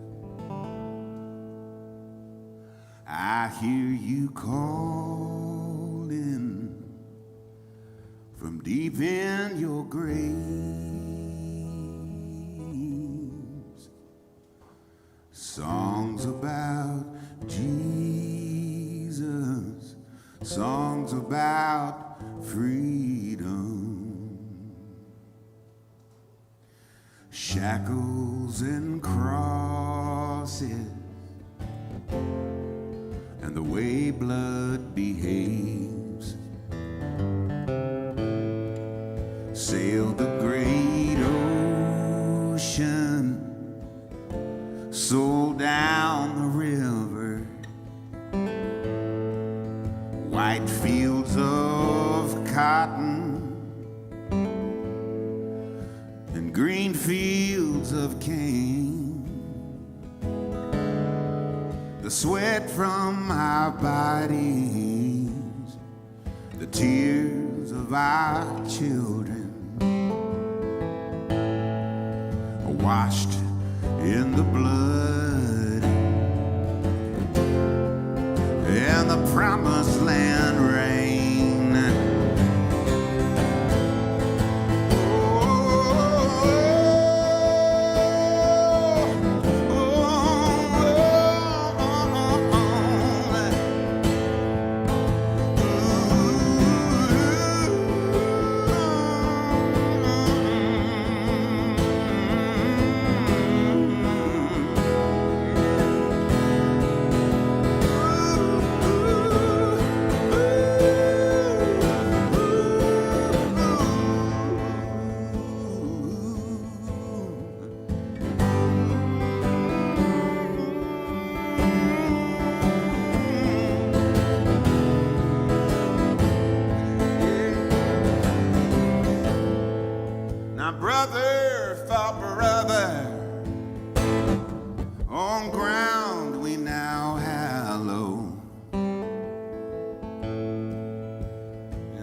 I hear you calling from deep in your graves. Songs about Jesus, songs about freedom, shackles and crosses, and the way blood behaves. Sailed the great ocean, sold down the river, white fields of cotton and green fields of cane. The sweat from our bodies, the tears of our children, are washed in the blood, and the promised land rain.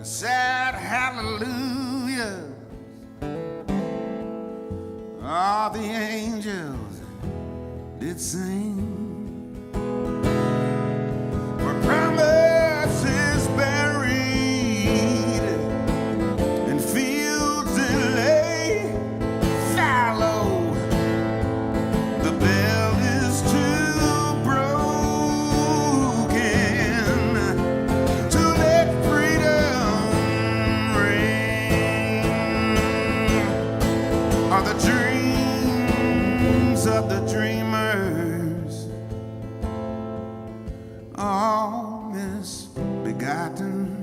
sad hallelujah. All the angels did sing. For promises buried in fields that lay fallow. The bell is too broken to let freedom ring. Are the dreams of the dreamers all misbegotten?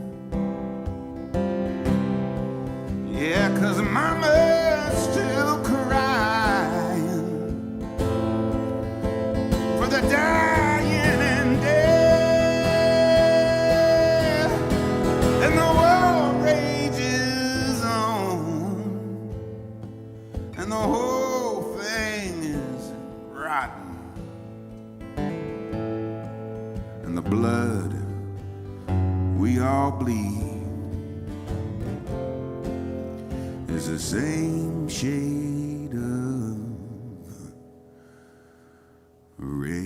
Yeah, 'cause mama's still crying for the dying and dead, and the world rages on, and the whole thing is rotten, and the blood we all bleed is the same shade of red.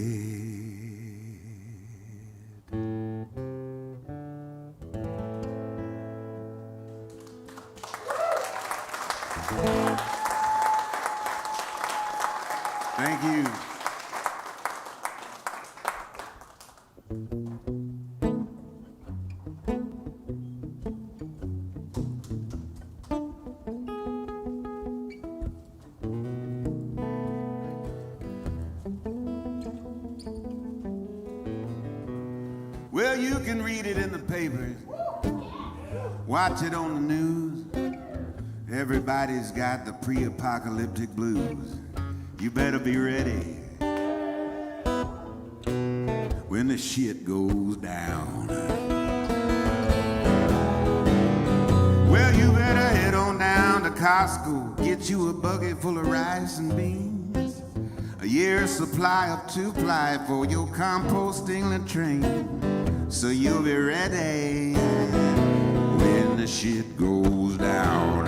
Thank you. Well, you can read it in the papers, watch it on the news. Everybody's got the pre-apocalyptic blues. You better be ready when the shit goes down. Well, you better head on down to Costco, get you a bucket full of rice and beans, a year's supply of 2-ply for your composting latrine, so you'll be ready when the shit goes down.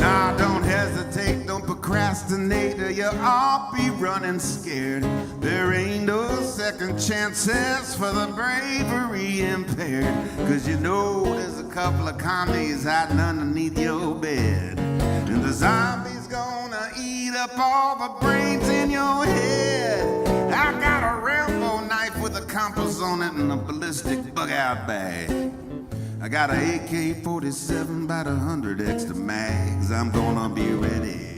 Now don't hesitate, don't procrastinate, or you'll all be running scared. There ain't no second chances for the bravery impaired, 'cause you know there's a couple of commies hiding underneath your bed, and the zombies gonna eat up all the brains in your head. I got a Rambo knife with a compass on it and a ballistic bug-out bag. I got a AK-47 by the 100 extra mags. I'm gonna be ready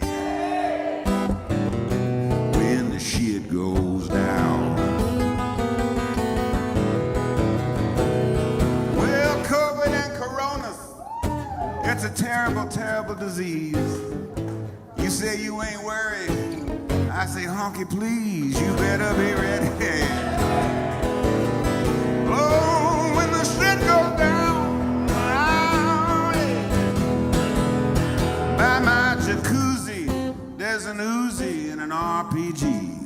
when the shit goes down. Well, COVID and Corona, it's a terrible, terrible disease. You say you ain't worried, I say honky please, you better be ready. Oh, when the shit goes down, by my jacuzzi, there's an Uzi and an RPG.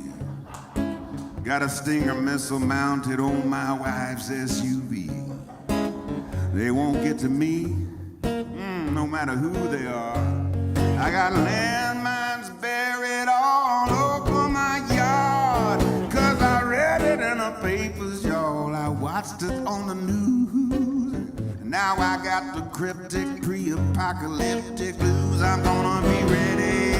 Got a Stinger missile mounted on my wife's SUV. They won't get to me, no matter who they are. I got landmines buried all over my yard, 'cause I read it in the papers, y'all. I watched it on the news. Now I got the cryptic pre-apocalyptic blues. I'm gonna be ready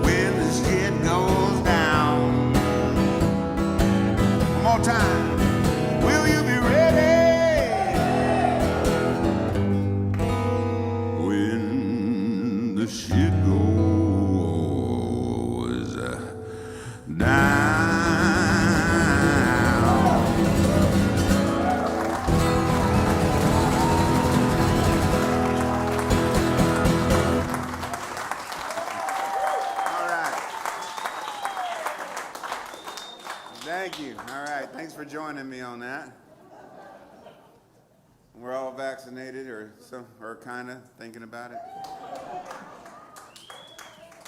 when the shit goes down. One more time. Will you be ready when the shit goes down? Thank you. All right. Thanks for joining me on that. We're all vaccinated, or kind of thinking about it.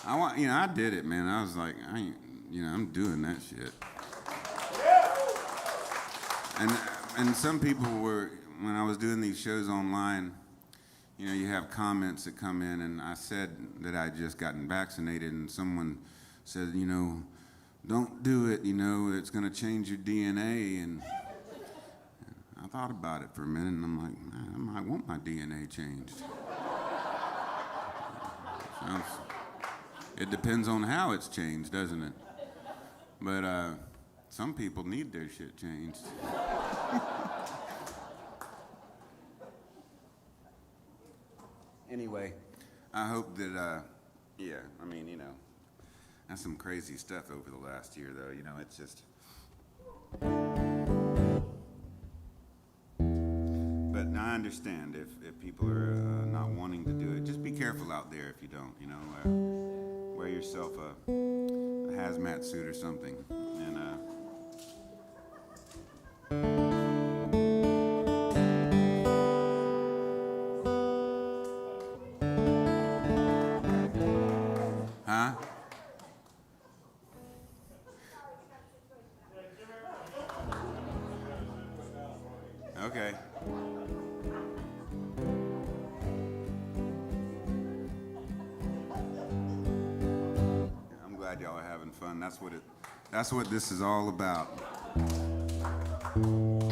I did it, man. I was like, I'm doing that shit. And some people were, when I was doing these shows online, you know, you have comments that come in, and I said that I'd just gotten vaccinated, and someone said, you know, don't do it, you know, it's going to change your DNA. And I thought about it for a minute, and I'm like, I might want my DNA changed. It depends on how it's changed, doesn't it? But some people need their shit changed. Anyway, I hope that, yeah, I mean, you know, that's some crazy stuff over the last year, though. You know, it's just. But I understand if people are not wanting to do it. Just be careful out there if you don't, you know. Wear yourself a hazmat suit or something. And, huh? Okay. I'm glad y'all are having fun. That's what this is all about. And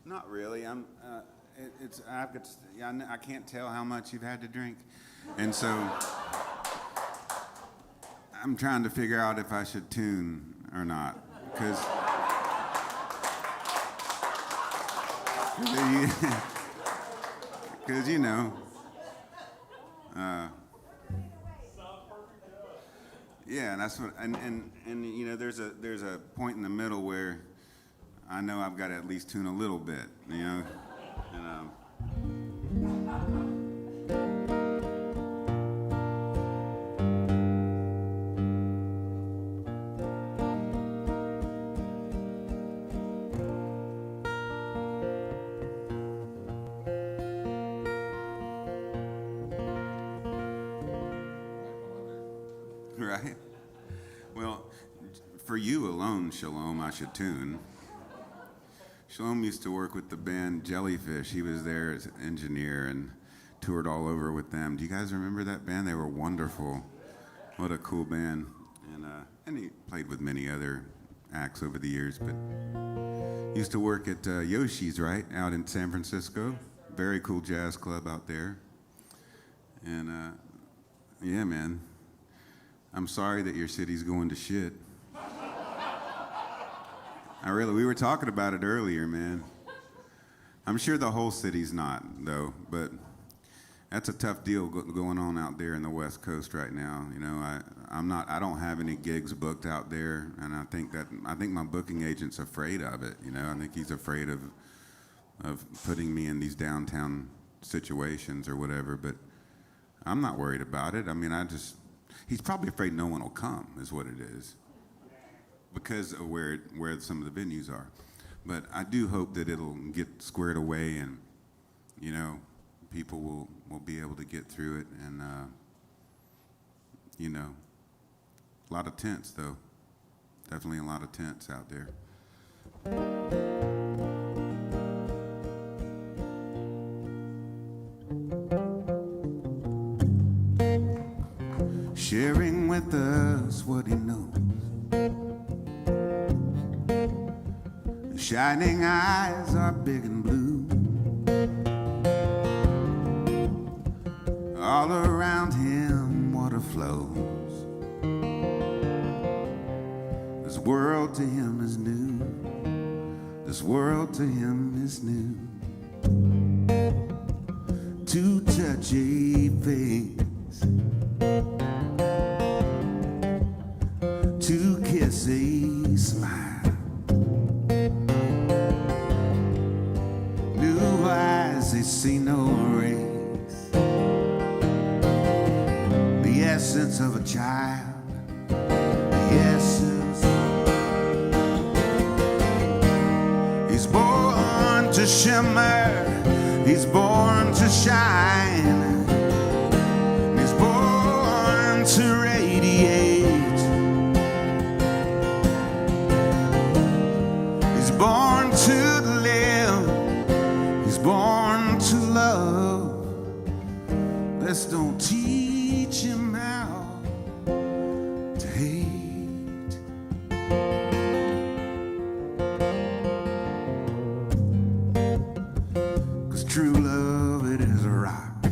not really. I can't tell how much you've had to drink, and so I'm trying to figure out if I should tune or not, because you know, yeah, and that's what, and you know, there's a point in the middle where I know I've got to at least tune a little bit, you know, and right? Well, for you alone, Shalom, I should tune. Shalom used to work with the band Jellyfish. He was there as an engineer and toured all over with them. Do you guys remember that band? They were wonderful. What a cool band. And he played with many other acts over the years, but used to work at Yoshi's, right, out in San Francisco. Very cool jazz club out there. And yeah, man, I'm sorry that your city's going to shit. We were talking about it earlier, man. I'm sure the whole city's not, though, but that's a tough deal going on out there in the West Coast right now. You know, I don't have any gigs booked out there, and I think my booking agent's afraid of it. You know, I think he's afraid of putting me in these downtown situations or whatever. But I'm not worried about it. I mean, he's probably afraid no one will come, is what it is, because of where some of the venues are. But I do hope that it'll get squared away, and you know, people will be able to get through it. And you know, a lot of tents though, definitely a lot of tents out there. Sharing with us what he knows. Shining eyes are big and blue. All around him water flows. This world to him is new. This world to him is new. To touch a face, to kiss a smile. New see no race. The essence of a child, the essence. He's born to shimmer, he's born to shine, he's born to radiate. He's born to live, he's born to love. Let's don't teach him how to hate. 'Cause true love, it is a rock,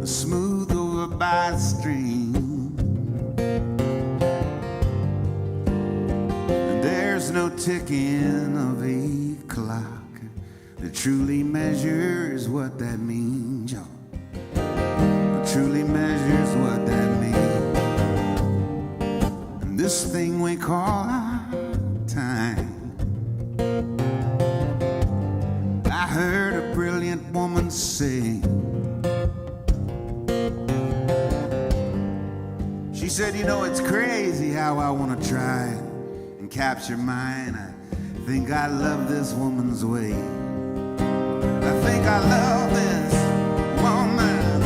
smooth over by the stream, and there's no ticking of a clock that truly measures what that means, y'all. Truly measures what that means. And this thing we call time. I heard a brilliant woman say, she said, you know, it's crazy how I want to try and capture mine. I think I love this woman's way. I think I love this woman,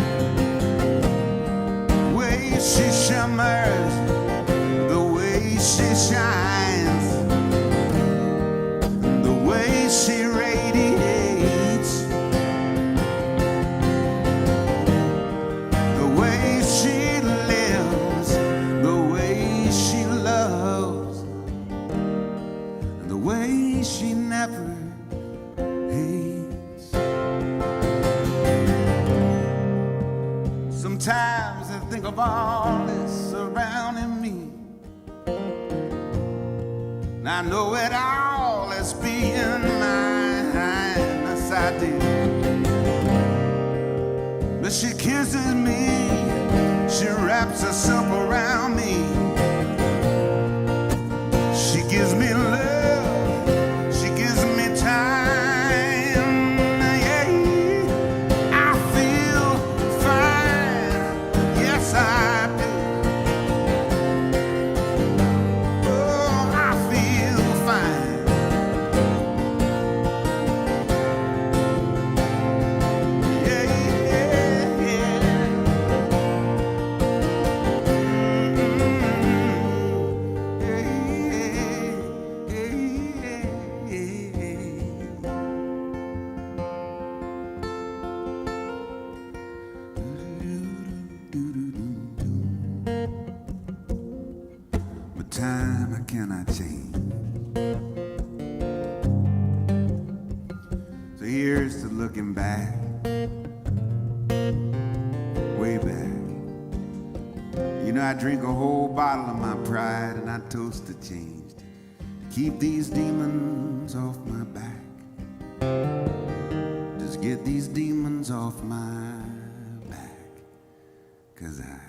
the way she shimmers, the way she shines, the way she radiates, the way she lives, the way she loves, and the way she never hates. Sometimes I think of all this surrounding me, and I know it all as being mine. Yes, I do. But she kisses me, she wraps herself around me, she gives me love, she gives me time. Time I cannot change. So here's to looking back, way back. You know, I drink a whole bottle of my pride and I toast to change, to keep these demons off my back. Just get these demons off my back, 'cause I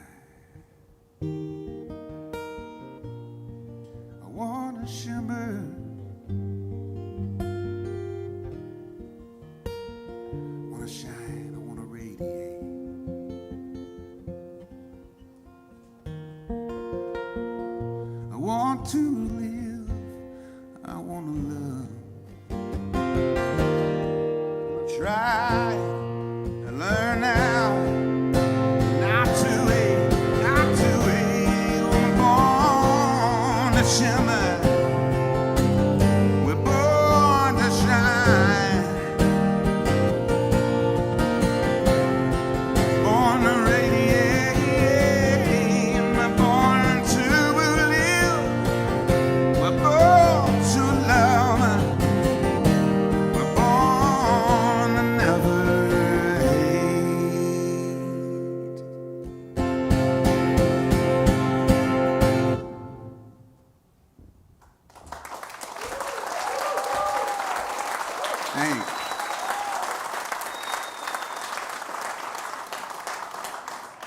wanna shimmer, wanna shine, I wanna radiate. I want to live, I wanna love. I'm gonna try and learn now not to wait, not to wait. I'm born to shimmer.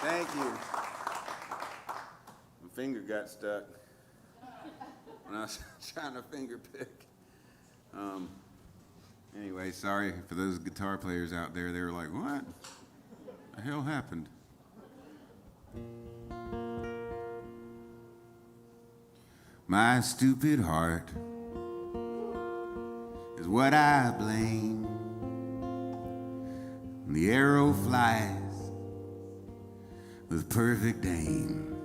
Thank you. My finger got stuck when I was trying to finger pick. Anyway, sorry for those guitar players out there. They were like, what the hell happened? My stupid heart is what I blame. The arrow flies with perfect aim,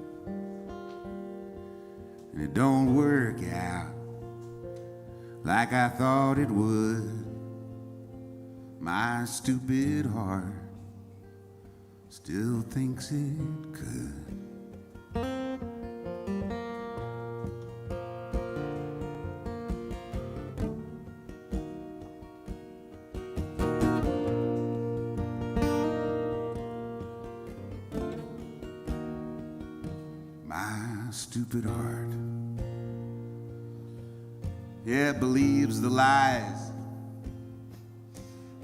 and it don't work out like I thought it would. My stupid heart still thinks it could. My stupid heart, yeah, it believes the lies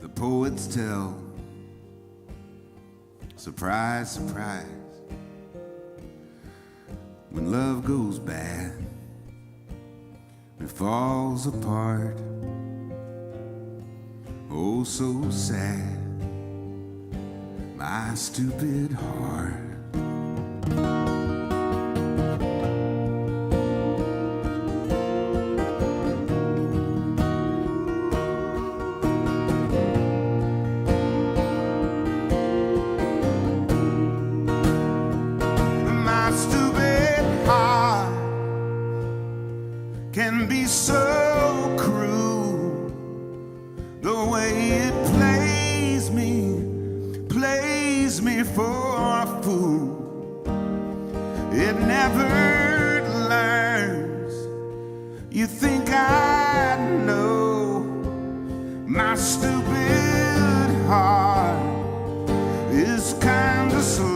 the poets tell. Surprise, surprise, when love goes bad, it falls apart. Oh, so sad, my stupid heart. Can be so cruel, the way it plays me for a fool. It never learns. You think I know? My stupid heart is kinda slow.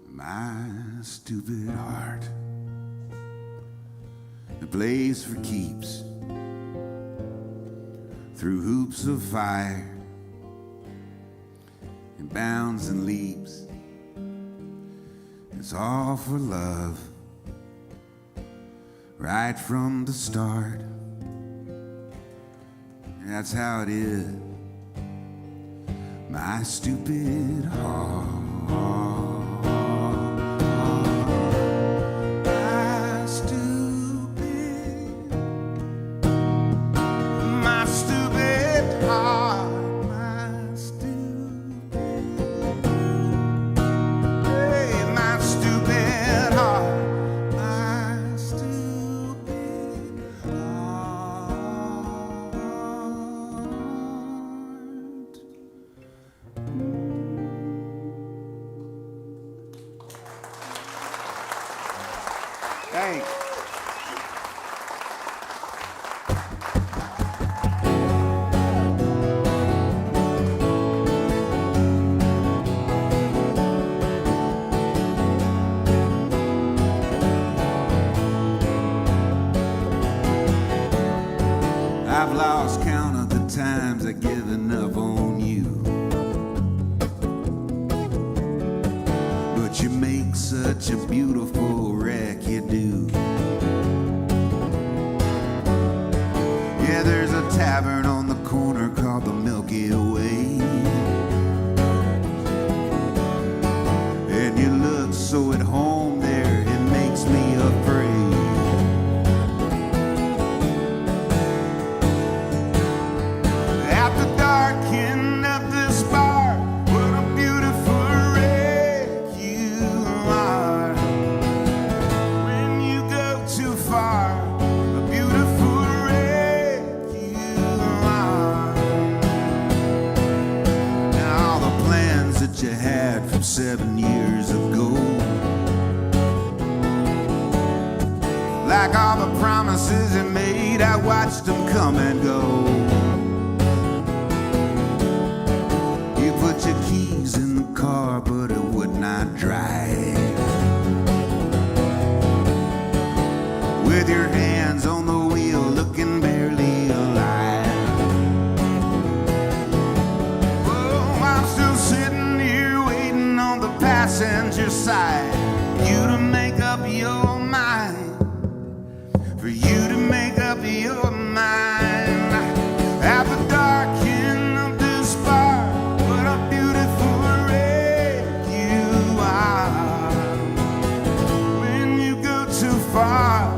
My stupid heart, it plays for keeps through hoops of fire. It bounds and leaps. It's all for love right from the start. That's how it is. My stupid heart. Thanks. I've lost count of the times I've given up on you, but you make such a beautiful wreck, you do. Yeah, there's a tavern on the corner called the Milky Way, and you look so at home there, it makes me afraid. You had from 7 years ago, like all the promises he made, I watched them come and go. You put your keys in the car, but it would not drive. With your hands on the wheel, looking barely alive. Oh, I'm still sitting here waiting on the passenger side. You to make up your mind, for you to make up your mind. At the dark end of this bar, what a beautiful wreck you are. When you go too far,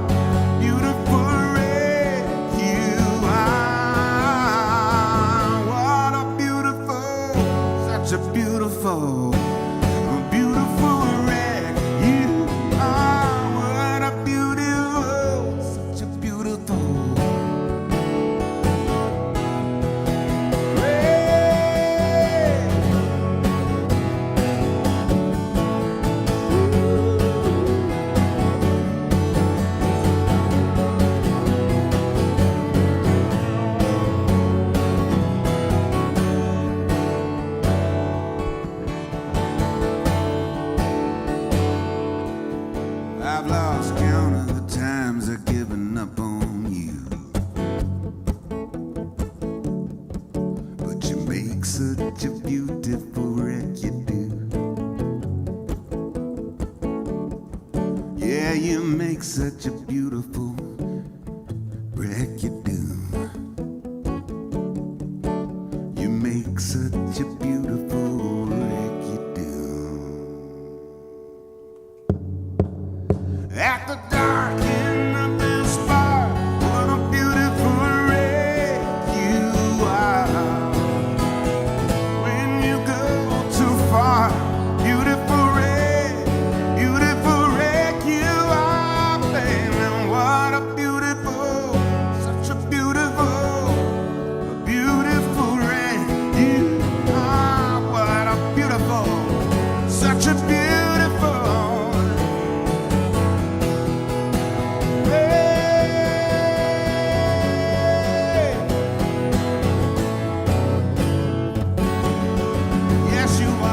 beautiful wreck you are. What a beautiful, such a beautiful, beautiful wreck you are. What a beautiful, such a beautiful I've lost count of the times I've given up on you, but you make such a beautiful wreck, you do. Yeah, you make such a beautiful wreck, you do. You make such a beautiful wreck, you do. At the dark end of this bar, what a beautiful wreck you are. When you go too far, beautiful wreck you are, baby. What a beautiful, such a beautiful wreck you are. What a beautiful, such a beautiful. Yes, you are.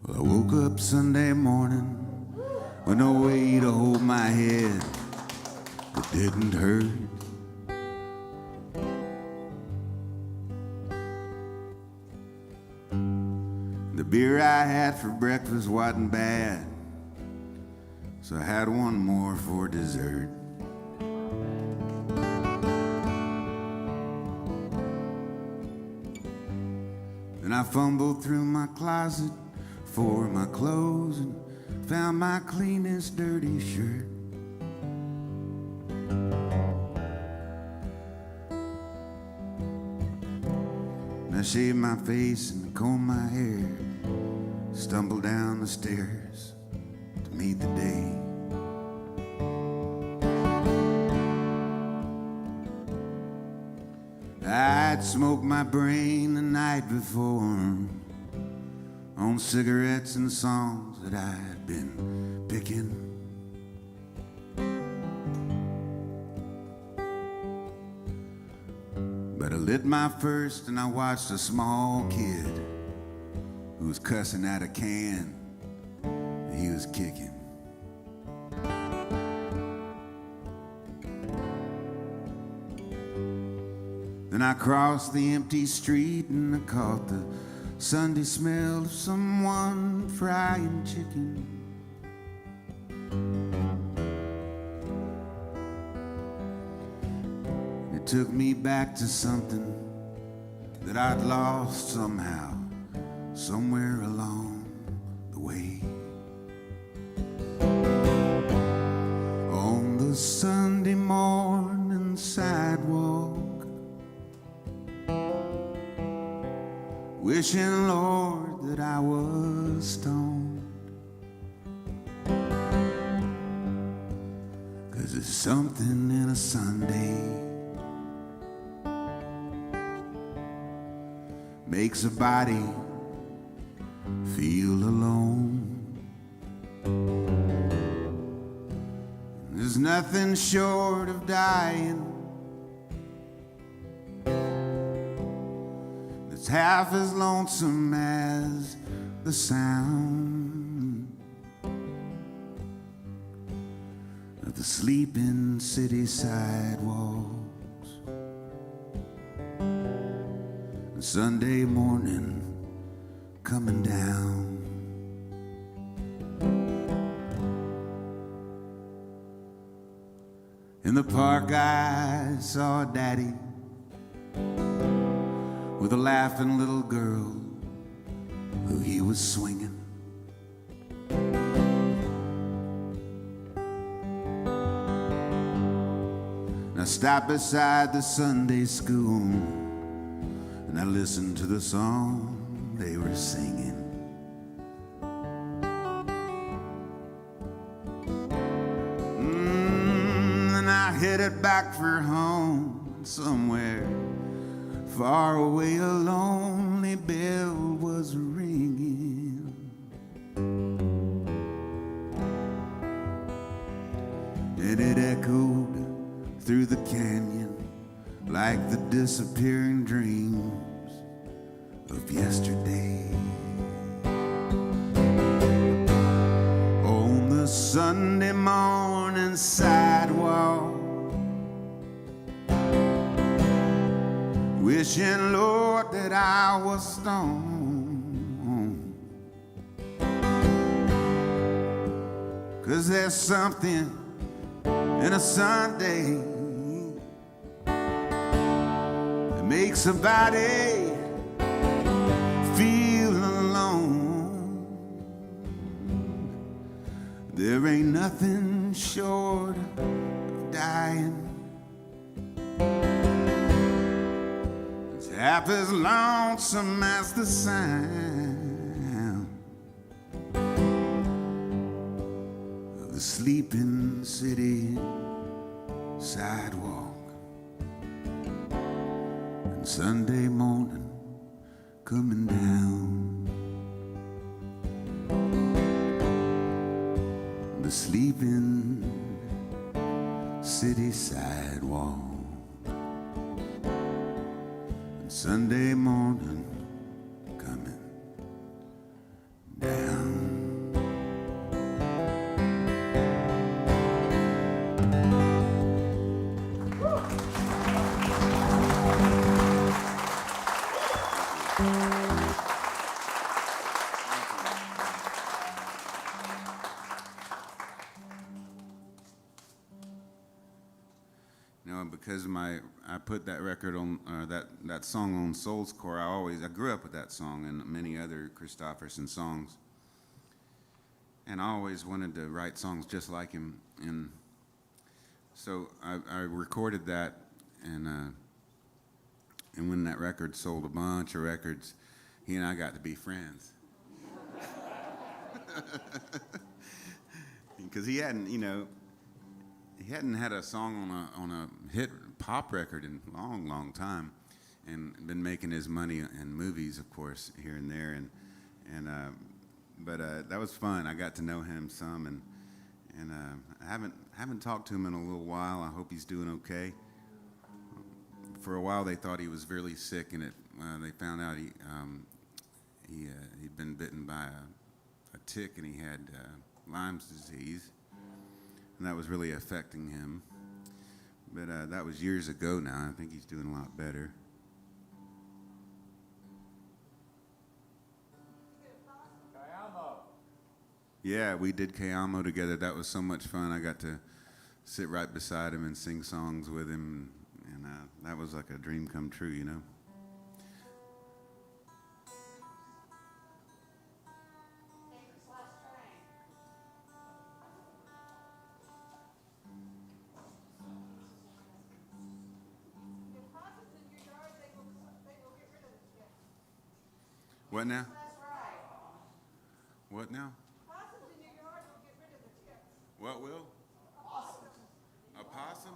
Well, I woke up Sunday morning with no way to hold my head that didn't hurt. The beer I had for breakfast wasn't bad, so I had one more for dessert. Then I fumbled through my closet for my clothes and found my cleanest dirty shirt. And I shaved my face and combed my hair, stumbled down the stairs to meet the day. I'd smoked my brain the night before on cigarettes and songs that I'd been picking. But I lit my first and I watched a small kid who was cussing at a can that he was kicking. And I crossed the empty street and I caught the Sunday smell of someone frying chicken. It took me back to something that I'd lost somehow, somewhere along the way. On the Sunday morning sidewalk, wishing, Lord, that I was stoned. 'Cause there's something in a Sunday makes a body feel alone. There's nothing short of dying that's half as lonesome as the sound of the sleeping city sidewalks. Sunday morning coming down. In the park I saw Daddy with a laughing little girl who he was swinging. And I stopped beside the Sunday school and I listened to the song they were singing. And I headed back for home. Somewhere far away a lonely bell was ringing. And it echoed through the canyon like the disappearing dreams of yesterday. On the Sunday morning sidewalk, wishing, Lord, that I was stoned. 'Cause there's something in a Sunday makes a body feel alone. There ain't nothing short of dying it's half as lonesome as the sound of the sleeping city sidewalk. Sunday morning coming down. The sleeping city sidewalk. And Sunday morning coming down. Because I put that record on that song on Soul's Core. I grew up with that song and many other Christofferson songs, and I always wanted to write songs just like him. And so I recorded that, and when that record sold a bunch of records, he and I got to be friends. Because he hadn't had a song on a hit pop record in a long time, and been making his money in movies, of course, here and there, but that was fun. I got to know him some, and I haven't talked to him in a little while. I hope he's doing okay. For a while, they thought he was really sick, and they found out he'd been bitten by a tick, and he had Lyme's disease. And that was really affecting him. But that was years ago now. I think he's doing a lot better. Yeah, we did Kayamo together. That was so much fun. I got to sit right beside him and sing songs with him, and that was like a dream come true, you know. What now? What now? What will? A possum?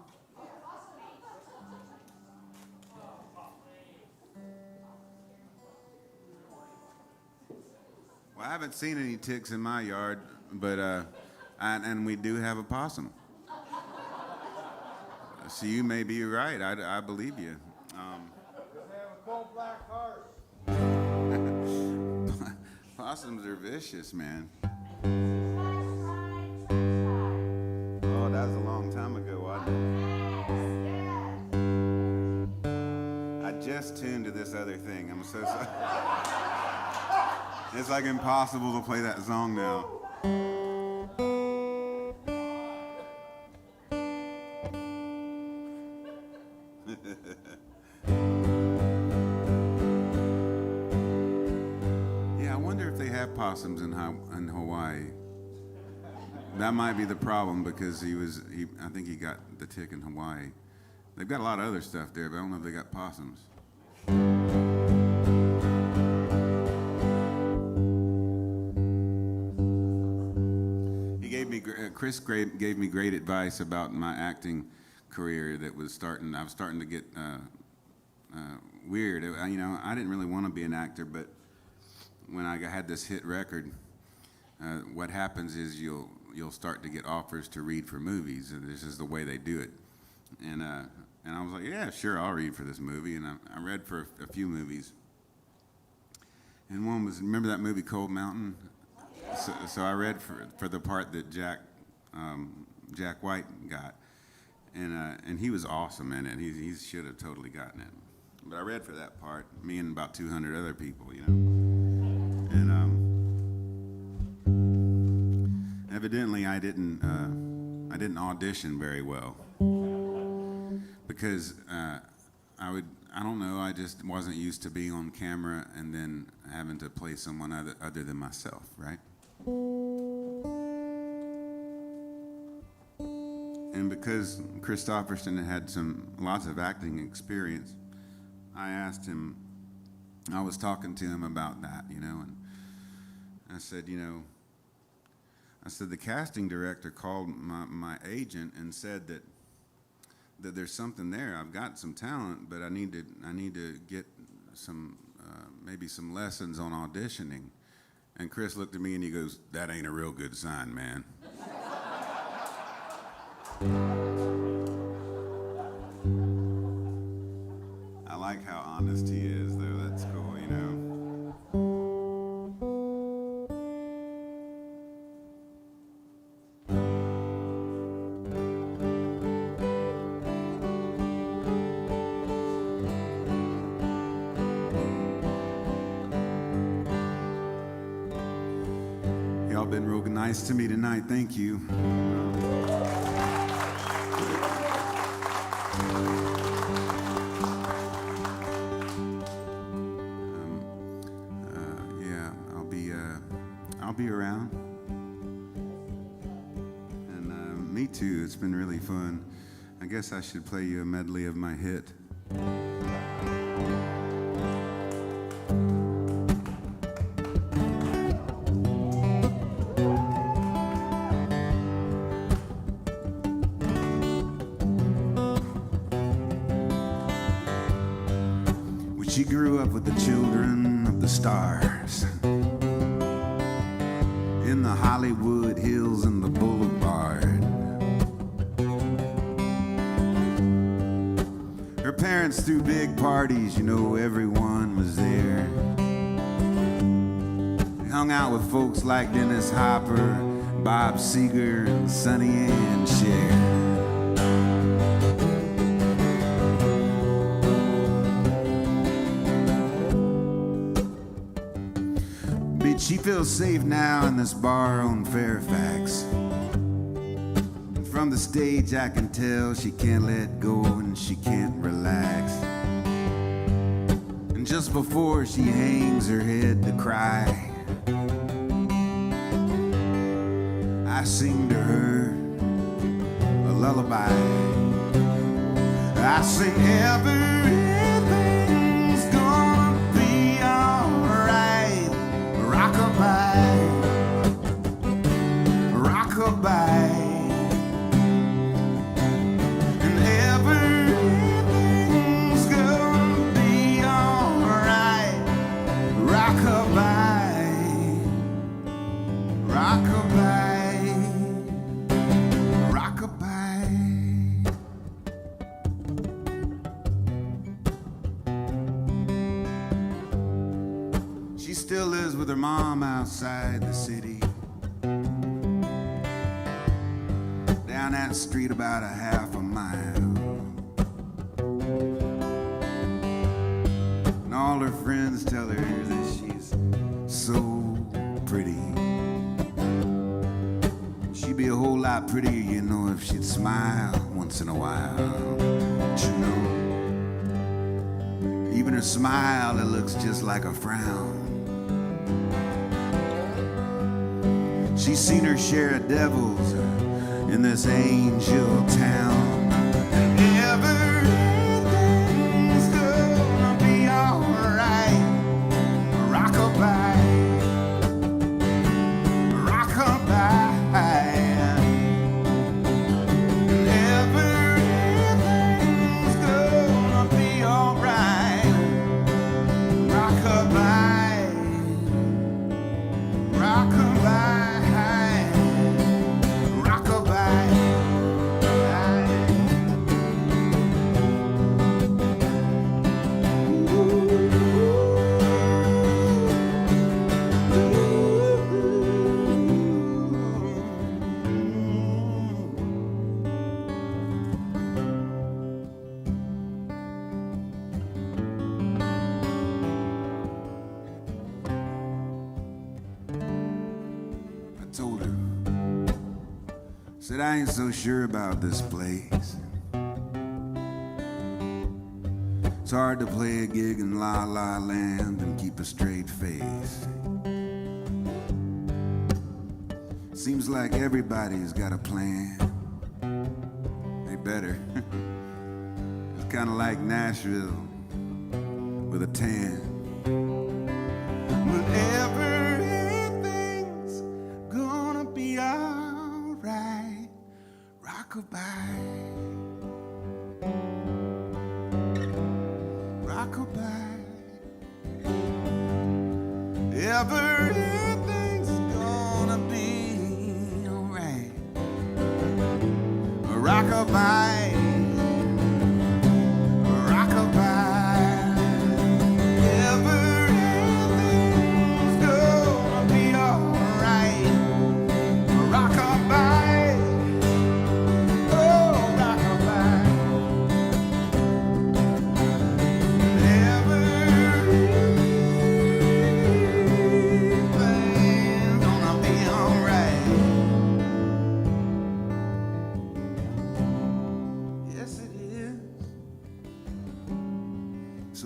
Well, I haven't seen any ticks in my yard, but and we do have a possum. So you may be right. I believe you. They have a coal black heart. Possums are vicious, man. Oh, that was a long time ago, wasn't it? I just tuned to this other thing. I'm so sorry. It's like impossible to play that song now. Possums in Hawaii. That might be the problem because I think he got the tick in Hawaii. They've got a lot of other stuff there, but I don't know if they got possums. Chris gave me great advice about my acting career that was starting. I was starting to get weird. I didn't really want to be an actor, but when I had this hit record, what happens is you'll start to get offers to read for movies, and this is the way they do it. And I was like, yeah, sure, I'll read for this movie. And I read for a few movies. And one was, remember that movie Cold Mountain? So I read for the part that Jack White got, and he was awesome in it. He should have totally gotten it. But I read for that part, me and about 200 other people, you know. And evidently I didn't audition very well because I don't know, I just wasn't used to being on camera and then having to play someone other than myself, right? And because Christopherson had lots of acting experience, I asked him, I was talking to him about that, you know, and I said, the casting director called my agent and said that there's something there. I've got some talent, but I need to get some maybe some lessons on auditioning. And Chris looked at me and he goes, "That ain't a real good sign, man." I like how honest he is, though. That's cool, you know. Y'all been real nice to me tonight. Thank you. I'll be around. And me too. It's been really fun. I guess I should play you a medley of my hit. She grew up with the children of the stars in the Hollywood Hills and the Boulevard. Her parents threw big parties, you know, everyone was there. They hung out with folks like Dennis Hopper, Bob Seger, and Sonny and Cher. She feels safe now in this bar on Fairfax. From the stage I can tell she can't let go and she can't relax. And just before she hangs her head to cry, I sing to her a lullaby. I sing everything's gonna be alright. Rockabye, rockabye. Still lives with her mom outside the city, down that street about a half a mile. And all her friends tell her that she's so pretty. She'd be a whole lot prettier, you know, if she'd smile once in a while. But you know, even her smile, it looks just like a frown. She's seen her share of devils in this angel town. And everything's gonna be alright. Rockabye, rockabye. And everything's gonna be alright. Rockabye, rockabye. Said I ain't so sure about this place. It's hard to play a gig in La La Land and keep a straight face. Seems like everybody's got a plan. They better. It's kind of like Nashville with a tan. But everything's gonna be alright. Rockabye, rockabye. Everything's gonna be alright. Rockabye, rockabye. Everything's gonna be alright. Rockabye.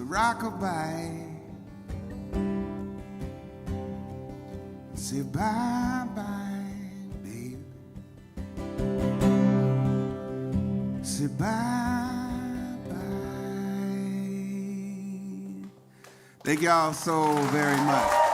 Rockabye, say bye-bye, babe. Say bye-bye. Thank y'all so very much.